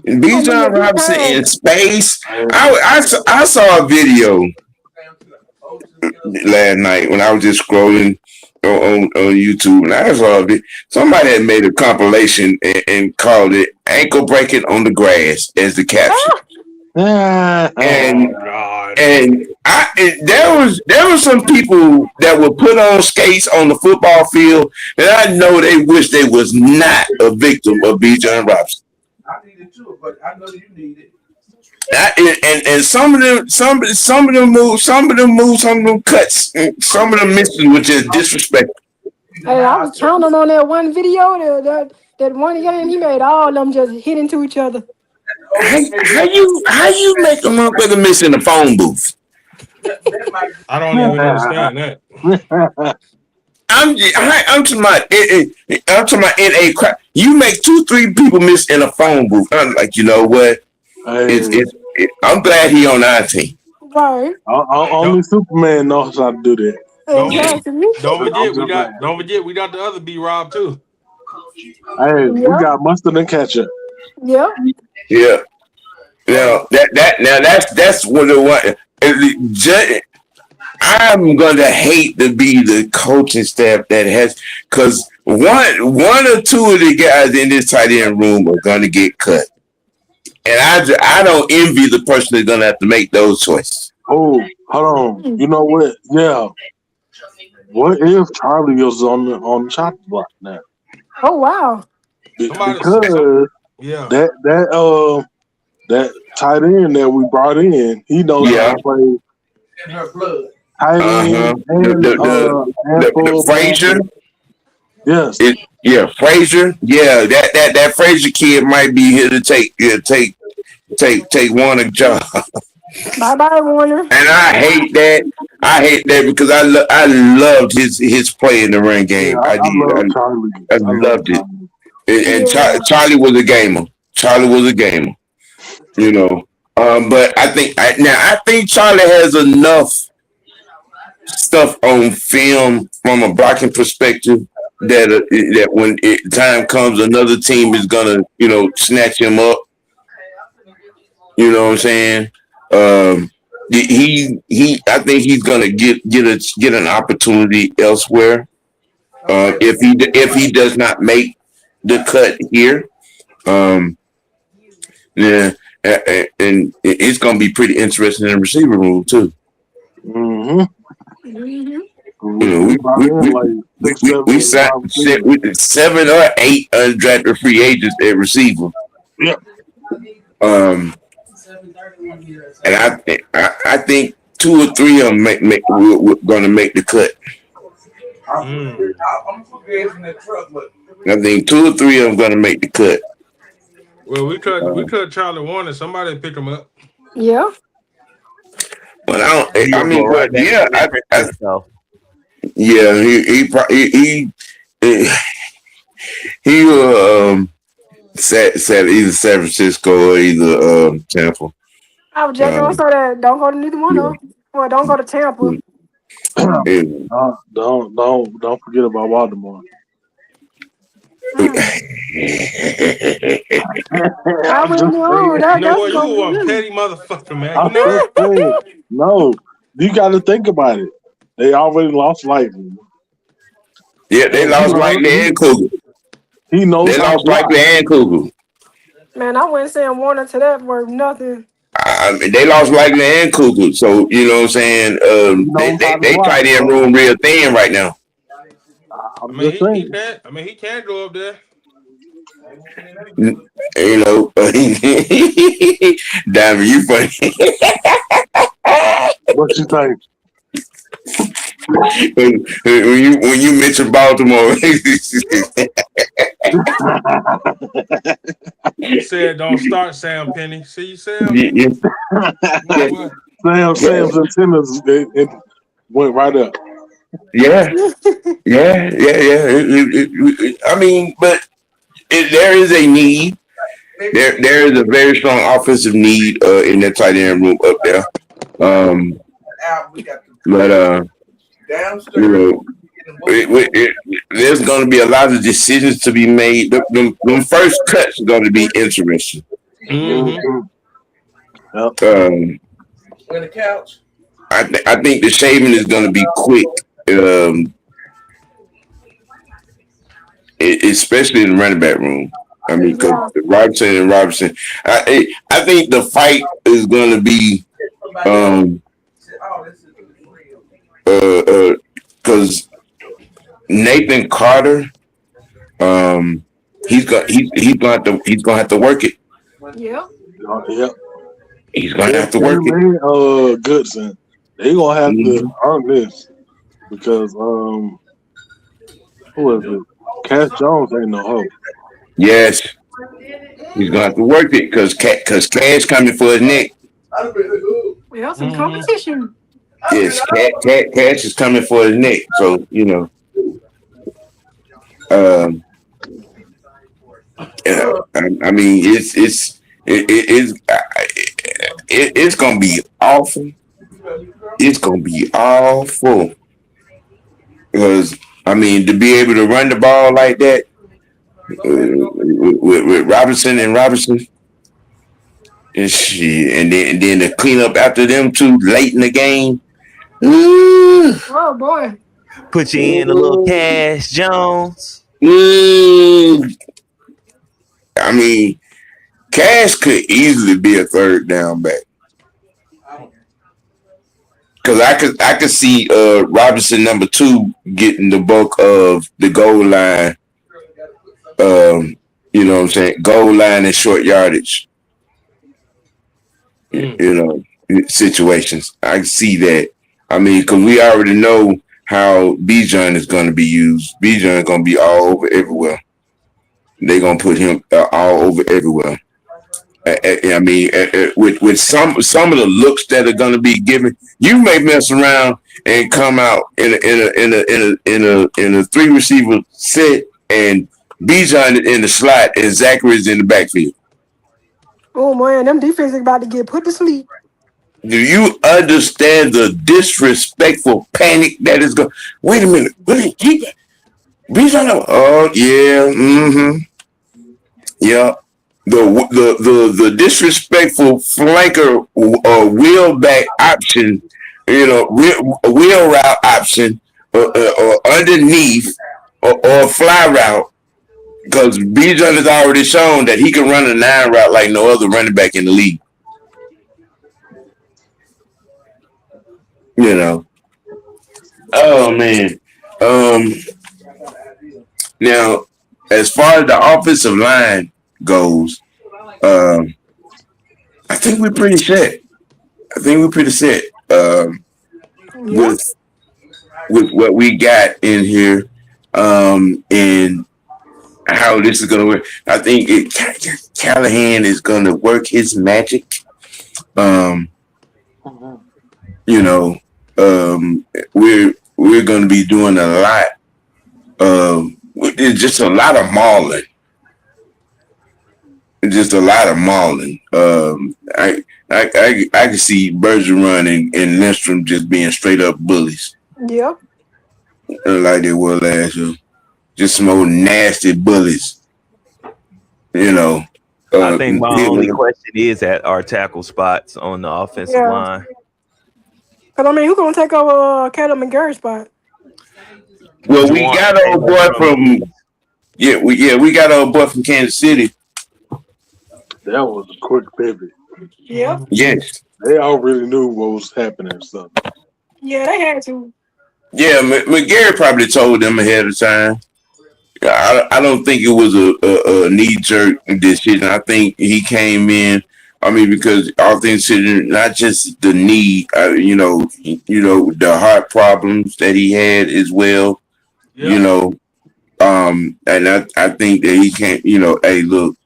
Bijan Robinson in space. I saw a video last night when I was just scrolling on YouTube, and I saw it. Somebody had made a compilation and called it "Ankle Breaking on the Grass" as the caption. And There was some people that would put on skates on the football field, and I know they wish they was not a victim of Bijan Robinson. I needed too, but I know you need it. And some of them moves, some of them cuts, some of them misses were just disrespectful. Hey, I was counting on that one video that one game he made all of them just hit into each other. How you make a motherfucker miss in the phone booth? I don't even understand that. I'm talking about in a crowd. You make 2-3 people miss in a phone booth. I'm like, you know what? I'm glad he on our team. Right. Only Superman knows how to do that. Don't forget we got the other B Rob too. Hey, we got mustard and ketchup. Yeah. Yeah. Now that's what it was. I'm gonna hate to be the coaching staff that has, because one or two of the guys in this tight end room are gonna get cut, and I don't envy the person that's gonna have to make those choices. Oh, hold on. You know what? Yeah. What if Charlie was on the chopping block now? Oh wow. Because that tight end that we brought in, he knows how to play. In her blood. Tight end The Frazier. Yes. Frazier. Yeah, that Frazier kid might be here to take Warner job. Bye, Warner. And I hate that because I loved his play in the run game. Yeah, I loved it. And Charlie was a gamer. You know. But I think Charlie has enough stuff on film from a blocking perspective that when time comes, another team is gonna, snatch him up. You know what I'm saying? I think he's gonna get an opportunity elsewhere. If he does not make the cut here, and it's gonna be pretty interesting in the receiver room too. Mm-hmm. We signed 7 or 8 undrafted free agents at receiver. Yep. And I think 2 or 3 of them we're going to make the cut. I think 2 or 3 of them going to make the cut. Well, we cut Charlie Warner. Somebody pick him up. Yeah. Well, he will set either San Francisco or either Tampa. I was just gonna say that. Don't go to neither one of them. Well, don't go to Tampa. Don't forget about Baltimore. You a petty motherfucker, man. No, you got to think about it. They already lost Lightning. Yeah, they lost Lightning and Kugel. He knows they lost Lightning and Kugel. Man, I wouldn't say Warner to that worth nothing. They lost Lightning and Kugel, so you know what I'm saying. They tight end room real thin right now. He can't go up there. Diamond, you funny. What you think? when you mention Baltimore, you said don't start Sam Penny. See, Sam. Sam's antennas it went right up. Yeah. I mean, but there is a need. There is a very strong offensive need in that tight end room up there. There's going to be a lot of decisions to be made. The first cuts are going to be interesting. On the couch. I think the shaving is going to be quick, especially in the running back room. I mean, because Robinson. I think the fight is going to be because Nathan Carter, he's gonna have to work it. Yep. Yep. He's gonna have to work Him it. and Goodson, they gonna have Mhm. to earn this because who is it? Cash Jones ain't no hope. Yes, he's gonna have to work it because Cash coming for his neck. Well, some competition. Yes, Cash is coming for his neck. So um, I mean, it's gonna be awful. It's gonna be awful because I mean to be able to run the ball like that with Robinson and Robinson and shit, and then to clean up after them two late in the game. Ooh, Oh boy. Put you in a little Cash Jones. ooh. I mean, Cash could easily be a third down back. Cause I could see Robinson number 2 getting the bulk of the goal line. You know what I'm saying? Goal line and short yardage. You know, situations. I can see that. I mean, cause we already know how Bijan is going to be used. Bijan is going to be all over everywhere. They're going to put him all over everywhere. I mean, with some of the looks that are going to be given, you may mess around and come out in a 3 receiver set, and Bijan in the slot and Zachary's in the backfield. Oh man, them defenses about to get put to sleep. Do you understand the disrespectful panic that is going? Wait a minute, Bijan. Oh yeah, yeah. The disrespectful flanker wheelback option, wheel route option, or underneath or fly route, because Bijan has already shown that he can run a 9 route like no other running back in the league. Oh man. Now, as far as the offensive line goes, I think we're pretty set. With what we got in here, and how this is going to work. I think Callahan is going to work his magic. We're going to be doing a lot. It's just a lot of mauling. I can see Bergeron and Lindstrom just being straight up bullies. Yep. Like they were last year. Just some old nasty bullies. I think my only question is at our tackle spots on the offensive line. Because, I mean, who's going to take over Caleb McGarry's spot? Well, we got our boy from we got our boy from Kansas City. That was a quick pivot. Yep. Yes. They already knew what was happening and stuff. Yeah, they had to. Yeah, McGarry probably told them ahead of time. I don't think it was a knee-jerk decision. I think he came in. I mean, because all things considered, not just the knee, the heart problems that he had as well. Yeah. And I think that he can't. Hey, look,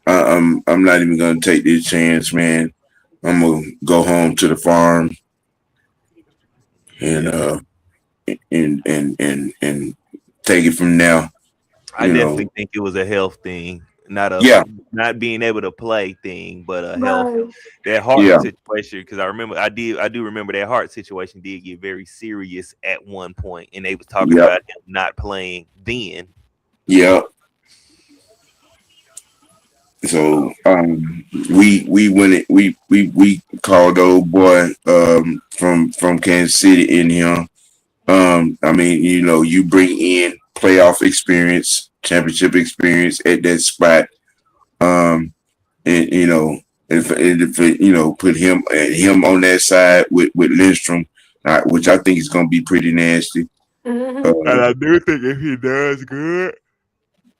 I'm not even gonna take this chance, man. I'm gonna go home to the farm and take it from now. I definitely think it was a health thing, not being able to play thing, but a health that heart situation. Because I do remember that heart situation did get very serious at one point, and they was talking about him not playing then. Yeah. So we went it. We called the old boy from Kansas City in here. I mean, you bring in playoff experience, championship experience at that spot. And if put him on that side with Lindstrom, which I think is going to be pretty nasty. Mm-hmm. And I do think if he does good,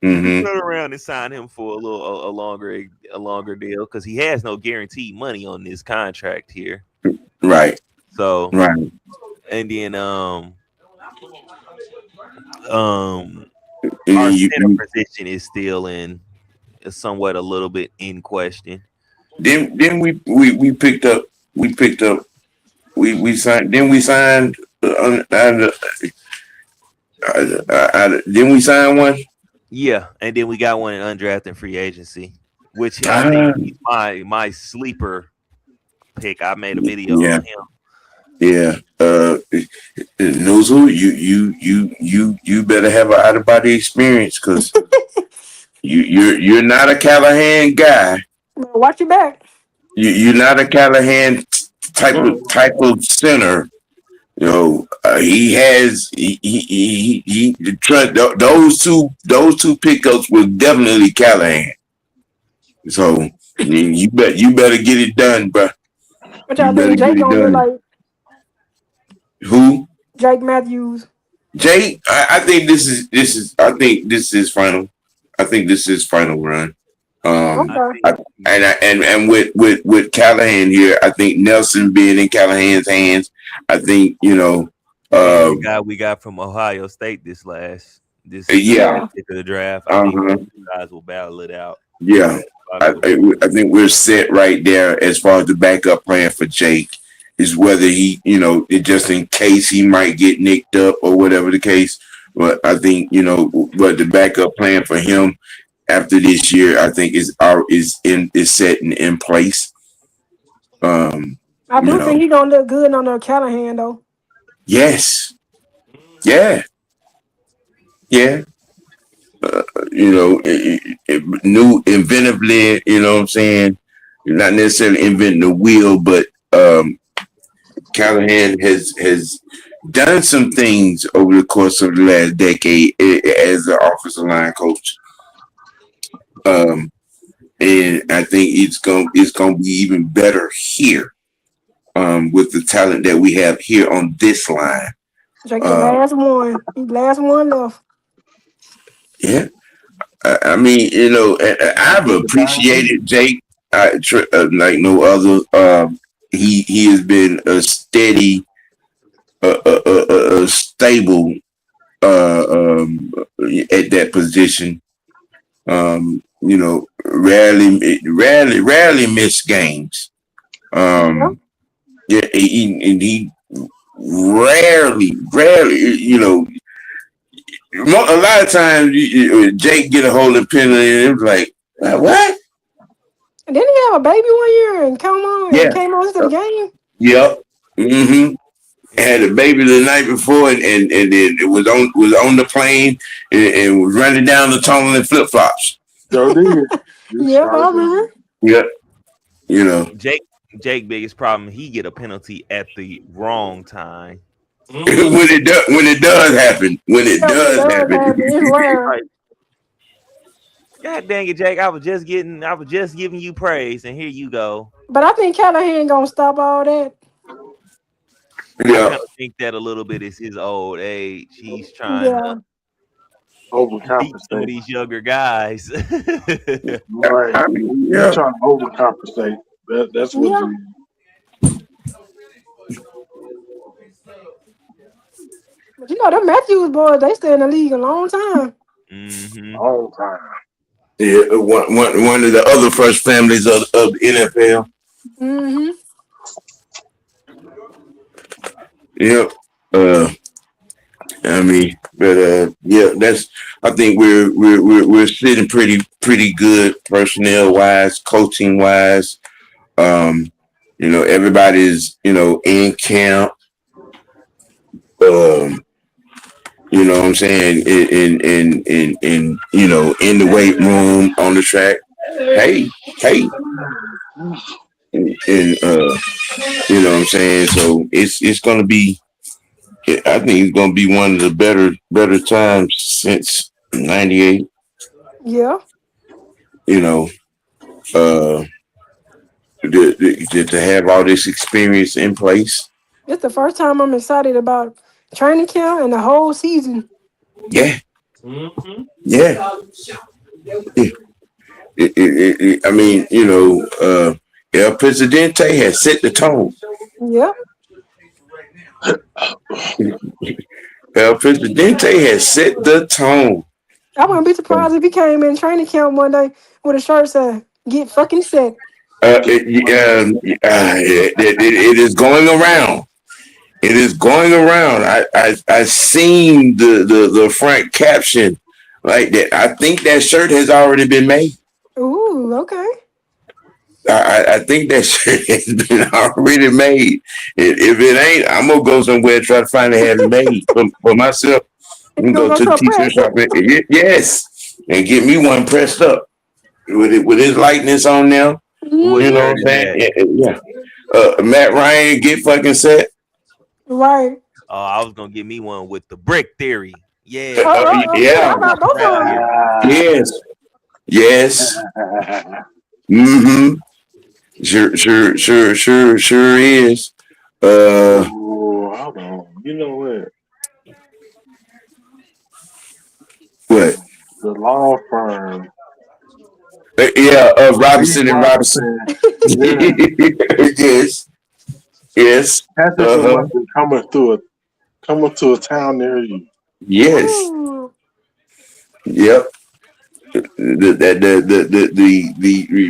Mm-hmm. turn around and sign him for a longer deal because he has no guaranteed money on this contract here. Right. So Right. and then our And center position is still somewhat a little bit in question. Then we picked up we signed then we signed then we signed one. Yeah, and then we got one in undrafted free agency, which I think he's my sleeper pick. I made a video on him. Yeah. Nozzle, you better have an out of body experience because you're not a Callahan guy. Watch your back. You're not a Callahan type of center. You know, those two pickups were definitely Callahan. So you better get it done, bro. What y'all think Jake gonna look like? Who? Jake Matthews. Jake, I think this is final. I think this is final run. Okay. And with Callahan here, I think Nelson being in Callahan's hands, I think the guy we got from Ohio State this particular draft. I think you guys will battle it out. Yeah, I think we're set right there as far as the backup plan for Jake is whether he, just in case he might get nicked up or whatever the case. But I think but the backup plan for him after this year, I think is set in place. I do think he's gonna look good on the Callahan though. Yes. Yeah. Yeah. New inventively, you know what I'm saying? You're not necessarily inventing the wheel, but Callahan has done some things over the course of the last decade as an offensive line coach. And I think it's gonna be even better here with the talent that we have here on this line. Jake, the last one. He's last one left. Yeah. I mean, I've appreciated Jake like no other. He has been a steady, stable at that position. Rarely miss games. Yeah, he rarely, a lot of times Jake get a hold of penalty and it was like, what? And didn't he have a baby 1 year and came on to the game? Yep. Mm-hmm. Had a baby the night before and then it was on the plane and was running down the tunnel in flip flops. So did. Yeah, I remember. Yep. Jake biggest problem, he get a penalty at the wrong time. when it does happen. God dang it, Jake! I was just giving you praise, and here you go. But I think Callahan gonna stop all that. Yeah, I think that a little bit is his old age. He's trying to overcompensate some of these younger guys. Right. You're trying to overcompensate. That's what it is. But the Matthews boys, they stay in the league a long time. Mm-hmm. Long time. Yeah, one of the other first families of the NFL. Mm-hmm. Yep. I mean, but I think we're sitting pretty good personnel wise, coaching wise. Everybody's in camp. You know what I'm saying? In the weight room, on the track. Hey. And you know what I'm saying? So it's gonna be, I think it's gonna be one of the better times since '98. Yeah. To have all this experience in place. It's the first time I'm excited about training camp and the whole season. Yeah, Mm-hmm. yeah. I mean, El Presidente has set the tone. Yep. El Presidente has set the tone. I wouldn't be surprised if he came in training camp one day with a shirt saying, "Get fucking set." It is going around. It is going around. I seen the front caption like that. I think that shirt has already been made. Ooh, okay. I think that shirt has been already made. If it ain't, I'm gonna go somewhere and try to find it have it made for myself. You And gonna go go to to the a t-shirt press? shop. Yes, and get me one pressed up with his likeness on there. Who is You Mhm. know what I'm shirt is saying? that? Yeah. Matt Ryan get fucking set. Right. Oh, I was gonna get me one with the brick theory. Oh, Yeah, shit! Yeah. I got both right of them. here. Yes. Yes. Mm-hmm. Sure is. Oh, hold on. You know What? the law firm, Yeah, Reed Robinson and Robinson. Robinson. Yeah, Yes. Yes. Patrick Uh-huh. was coming to a town near you. Yes. Ooh. Yep. The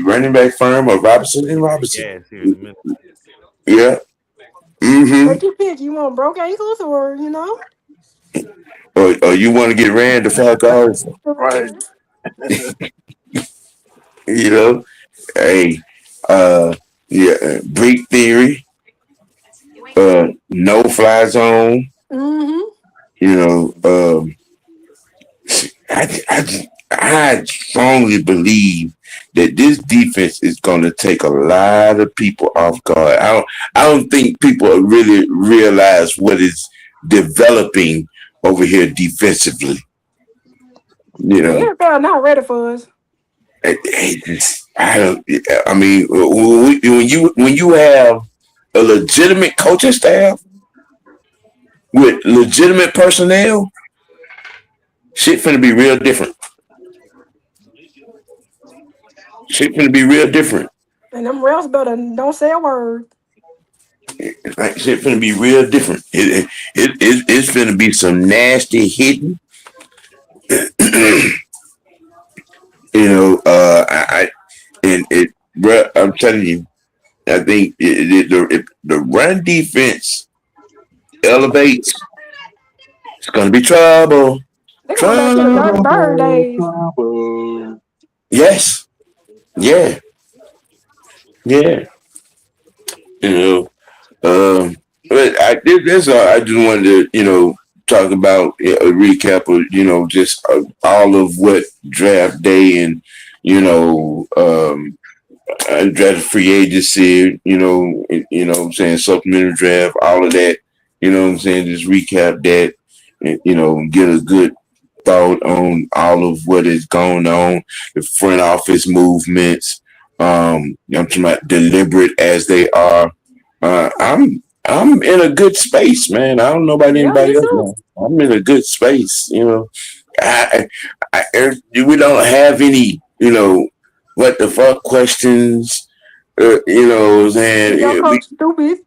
running back firm of Robinson and Robinson. Yes, here in a minute. Yeah. Mm-hmm. Take your pick. You want broke ankles or Or you want to get ran the fuck off? Right. You know? Hey, yeah, Break Theory, No Fly Zone. Mm-hmm. You know, I strongly believe that this defense is going to take a lot of people off guard. I don't think people really realize what is developing over here defensively. You The know, NFL not ready for us. I don't. I mean, when you have a legitimate coaching staff with legitimate personnel, shit finna be real different. Shit finna be real different. And them refs better don't say a word. Like shit finna be real different. It's finna be some nasty hitting. I and it, bruh, I'm telling you, I think the run defense elevates, it's gonna be trouble. They going back to the Dirty Bird Trouble. days. Yes. Yeah. Yeah. You know. But this I just wanted to, talk about a recap of, just all of what draft day and, draft free agency, what I'm saying, supplementary draft, all of that, what I'm saying, just recap that and, get a good thought on all of what is going on, the front office movements. I'm talking about deliberate as they are. I'm in a good space, man. I don't know about Yeah, me anybody else. too. Man. I'm in a good space. I, we don't have any, what the fuck questions. Your coach stupid.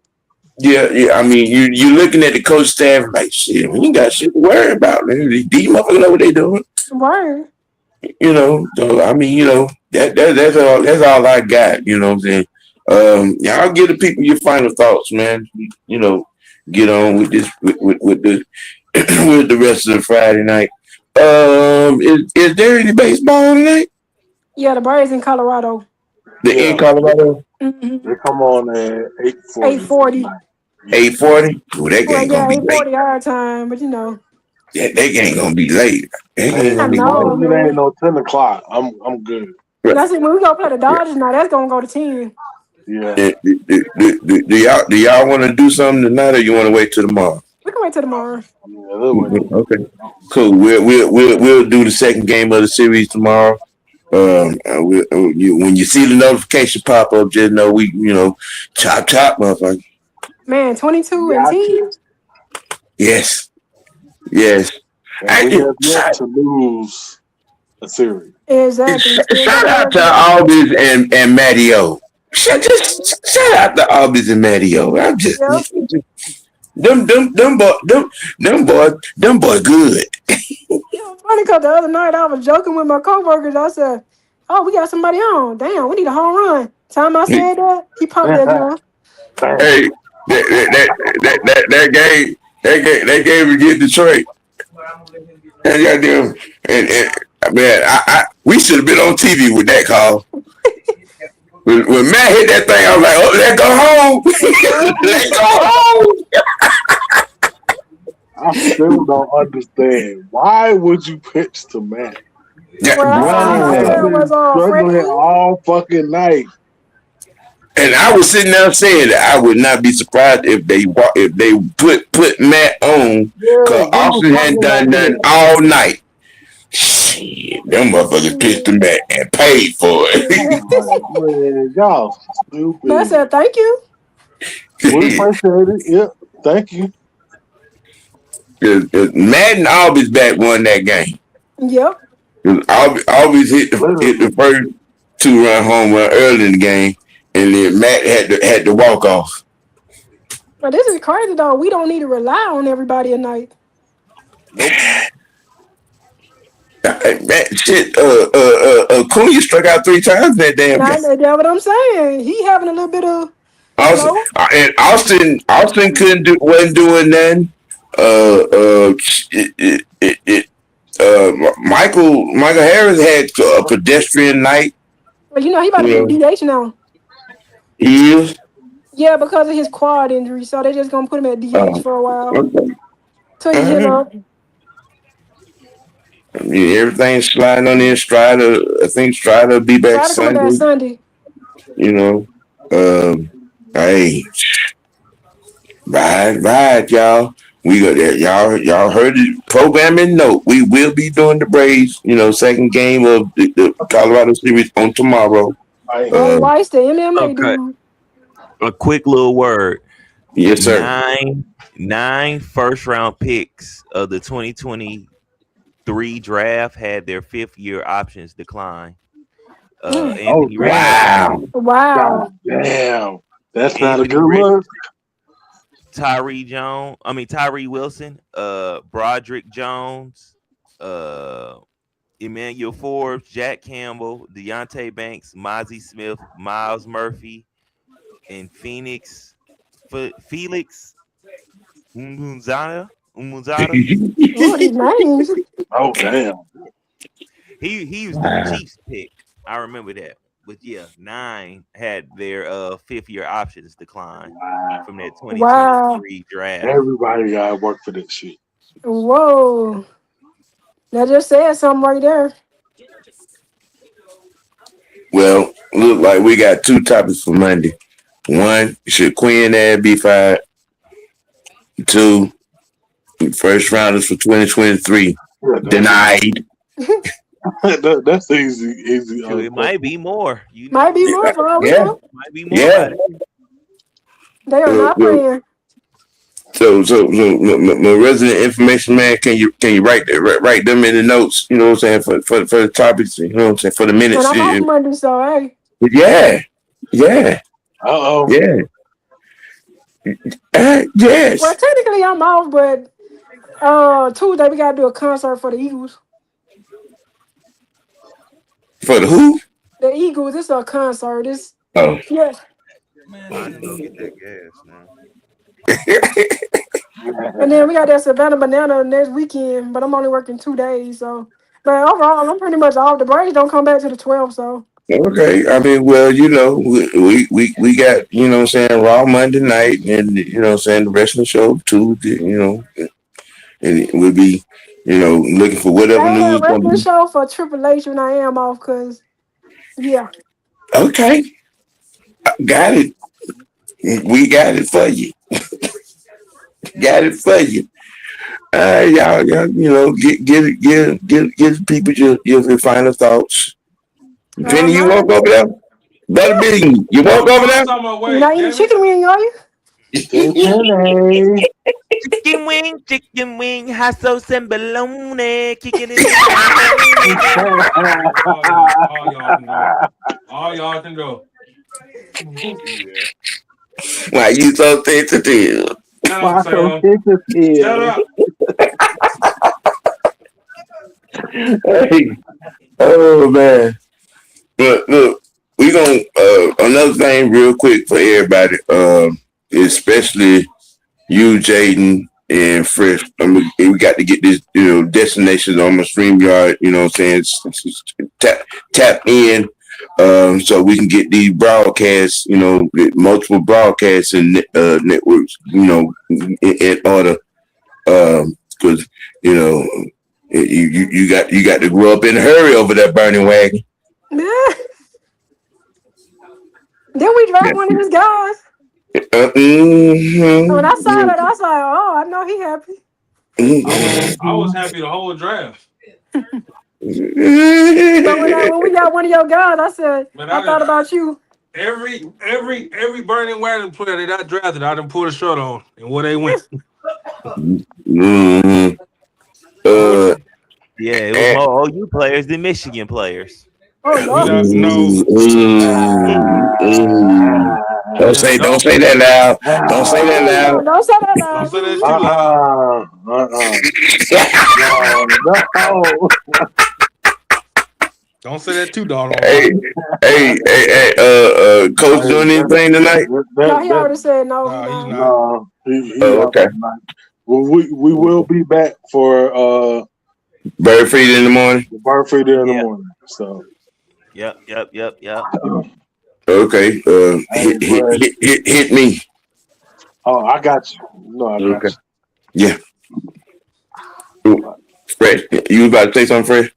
Yeah. I mean, you're looking at the coach staff like shit. We ain't got shit to worry about. Man. These motherfuckers know what they doing. Right. So I mean, that's all I got. You know what I'm saying? Y'all give the people your final thoughts, man. Get on with this with the with the rest of the Friday night. Is there any baseball tonight? Yeah, the Braves in Colorado. In Colorado? Mm-hmm. They come on at 8:40. 8:40. 8:40? Well, that Well, game yeah, gonna be late. 8:40 our time, but That game gonna be late. That game As I gonna be know, long as it ain't man. no 10 o'clock, I'm good. That's it. When we go play the late. Dodgers now, that's gonna go to 10. Yeah. Do y'all want to do something tonight, or you want to wait till tomorrow? We can wait till tomorrow. Okay, cool. We'll do the second game of the series tomorrow. When you see the notification pop up, just know we chop, motherfucker. Man, 22 and Got 10. you. Yes. And we have yet to lose a series. Exactly. Shout out to Albis and Matty O. Shout out to Albis and Matty O. I'm just Yep. them boy good. Yeah, funny because the other night I was joking with my coworkers. I said, "Oh, we got somebody on. Damn, we need a home run." Time I said that, he popped that gun. Hey, that game against Detroit. And goddamn, and man, we should have been on TV with that call. When Matt hit that thing, I was like, "Oh, let's go home! Let's go home!" I still don't understand. Why would you pitch to Matt? Yeah, Well, was struggling all fucking night. and I was sitting there saying that I would not be surprised if they put Matt on because Austin hadn't done nothing all night. Shit, them motherfuckers pitched him Matt and paid for it. Man, y'all stupid. I said, "Thank you." We appreciate it. Yep, thank you. Madden always back won that game. Yep. Always hit the first 2-run home run early in the game, and then Matt had to walk off. But this is crazy though. We don't need to rely on everybody at night. That shit, Acuna struck out 3 times that damn game. That's what I'm saying. He having a little bit of Austin wasn't doing nothing. Michael Harris had a pedestrian night. Well, you know he about to be DH now. He is. Yeah, because of his quad injury, so they just gonna put him at DH for a while. Okay. Till he heal up. Everything's sliding on in Strider. I think Strider will be back Sunday. You know, hey, ride, y'all. We got that. Y'all heard it. Programming note. We will be doing the Braves. You know, second game of the Colorado series on tomorrow. Weiss, the MMA dude. A quick little word. Yes, sir. 9 first-round picks of the 2023 draft had their 5th-year options decline. Wow. God damn. That's Anthony not a good look. Tyree Wilson, Broderick Jones, Emmanuel Forbes, Jack Campbell, Deontay Banks, Mozzie Smith, Miles Murphy, and Felix Umunzada. What his names? Oh damn. He was the Chiefs pick. I remember that. But yeah, 9 had their 5th-year options decline from that 2023 draft. Everybody gotta work for this shit. Whoa. That just said something right there. Well, look like we got 2 topics for Monday. 1, should Quinn be fired? 2, first rounders for 2023 denied. That's easy. It might be more. Might be more for all we know. Might be more. Yeah. They are not playing. So, my resident information man, can you write them in the notes? You know what I'm saying for the topics. You know what I'm saying for the minutes. And I'm off Monday, so hey. Yeah. Uh-oh. Yeah. Yes. Well, technically I'm off, but Tuesday we gotta do a concert for the Eagles. For the who? The Eagles. It's a concert. Yeah. Man, I need to get that gas now. And then we got that Savannah Banana next weekend, but I'm only working 2 days, so. But overall, I'm pretty much off. The Braves don't come back to the 12th, so. Okay, I mean, well, you know, we got, you know what I'm saying, Raw Monday night, and you know what I'm saying, the rest of the show Tuesday, you know, and we'll be, you know, looking for whatever news. The rest of the show for Triple H when I am off, cause yeah. Okay, got it. We got it for you. Got it for you. Y'all, you know, give people your final thoughts. Penny, you walk over there? Better be. You walk over there? You not eating chicken wing, are you? Chicken wing, hot sauce and bologna, kicking it. All y'all can go. Yeah. Why you so sensitive? Shut up, Sam. Shut up. Hey, oh man. Look, we gonna another thing real quick for everybody, especially you, Jaden and Fresh. We got to get this, destinations on my StreamYard. You know what I'm saying? Tap in, so we can get these broadcasts. Multiple broadcasts and networks. In order, because you got to grow up in a hurry over that burning wagon. Yeah. Then we dragged one of his guys. Mm-hmm. When I saw that, I was like, "Oh, I know he happy." I was happy the whole draft. But when we got one of your guys, I said, I thought about you. Every burning wagon player that I drafted, I done put a shirt on and where they went. Mm-hmm. Yeah, it was more OU players than Michigan players. Oh Lord. No. Don't say that loud. Don't say that loud. Don't say that loud. Don't say that too loud. No. Don't say that too, dog. Hey, Coach doing anything tonight? No, he already said no. He's not. No, he okay. Well, we will be back for Bird feeder in the morning. Bird feeder in the morning. So. Yep. Okay. Hit me. Oh, I got you. No, I got you. Yeah. Fred, you about to say something, Fred?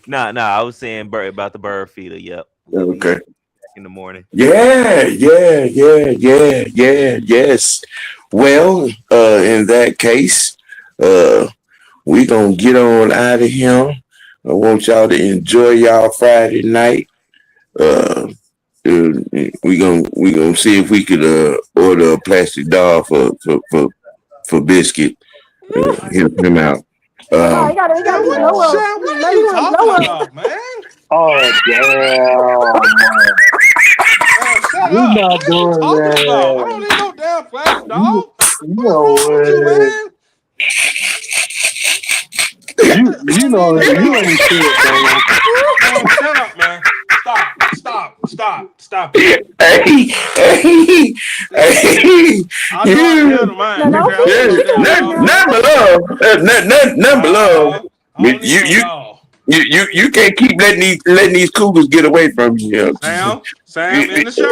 Nah. I was saying about the bird feeder. Yep. Okay. In the morning. Yeah. Yes. Well, in that case, we gonna get on out of here. I want y'all to enjoy y'all Friday night. We gonna see if we could order a plastic doll for Biscuit. Help him out. He gotta be blow up. Maybe he want blow up, man. Oh damn! You're not doing that. I don't need no damn plastic dog. No way. You know that you ain't shit, man. Shut up, man. Stop it. Hey. I know I killed him, man. Number love. You can't keep letting these cougars get away from you. Sam, in the show.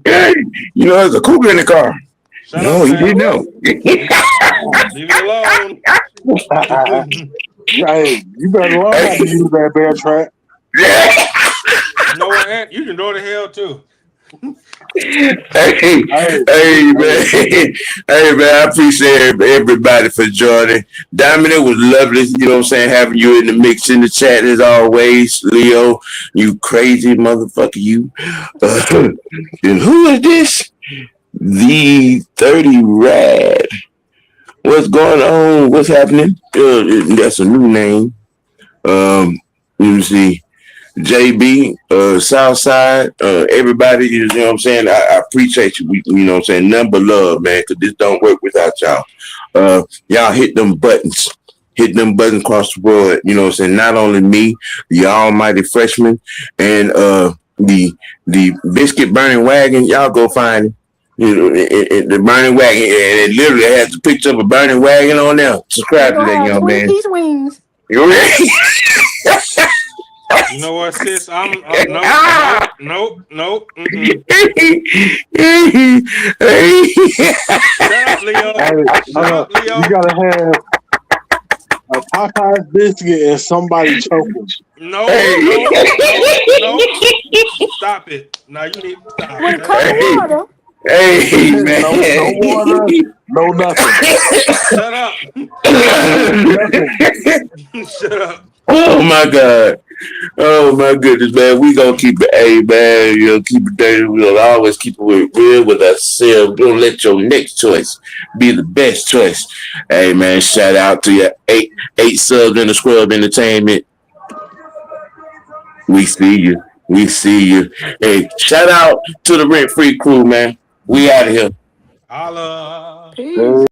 Hey, there's a cougar in the car. He didn't know. Leave it alone. Hey, you better learn how to use that bear trap. You know what, Ant? You can go to hell too. Hey, man. Hey, man, I appreciate everybody for joining. Diamond, it was lovely, having you in the mix in the chat as always. Leo, you crazy motherfucker, you. And who is this? The 30 Rad. What's going on? What's happening? That's a new name. Let me see. JB, Southside, everybody, I appreciate you. None but love, man, because this don't work without y'all. Y'all hit them buttons across the board, not only me, the almighty freshman, and the biscuit burning wagon, y'all go find it. The burning wagon, and it literally has a picture of a burning wagon on there. Subscribe to that, young man. Twinkies wings. You ready? You know what, sis? Nope. Shut up, Leo. You gotta have a Popeye's biscuit and somebody choking. No. Stop it. Now you need to stop. With cold water. Hey, man. No water, no nothing. Shut up. Shut up. Oh my God. Oh my goodness, man. We gonna keep it A, man. You know, keep it dirty. We'll always keep it real with ourselves. Don't let your next choice be the best choice. Hey man, shout out to your eight subs in the Scrub Entertainment. We see you. We see you. Hey, shout out to the Rent Free crew, man. We out of here. Holla. Peace.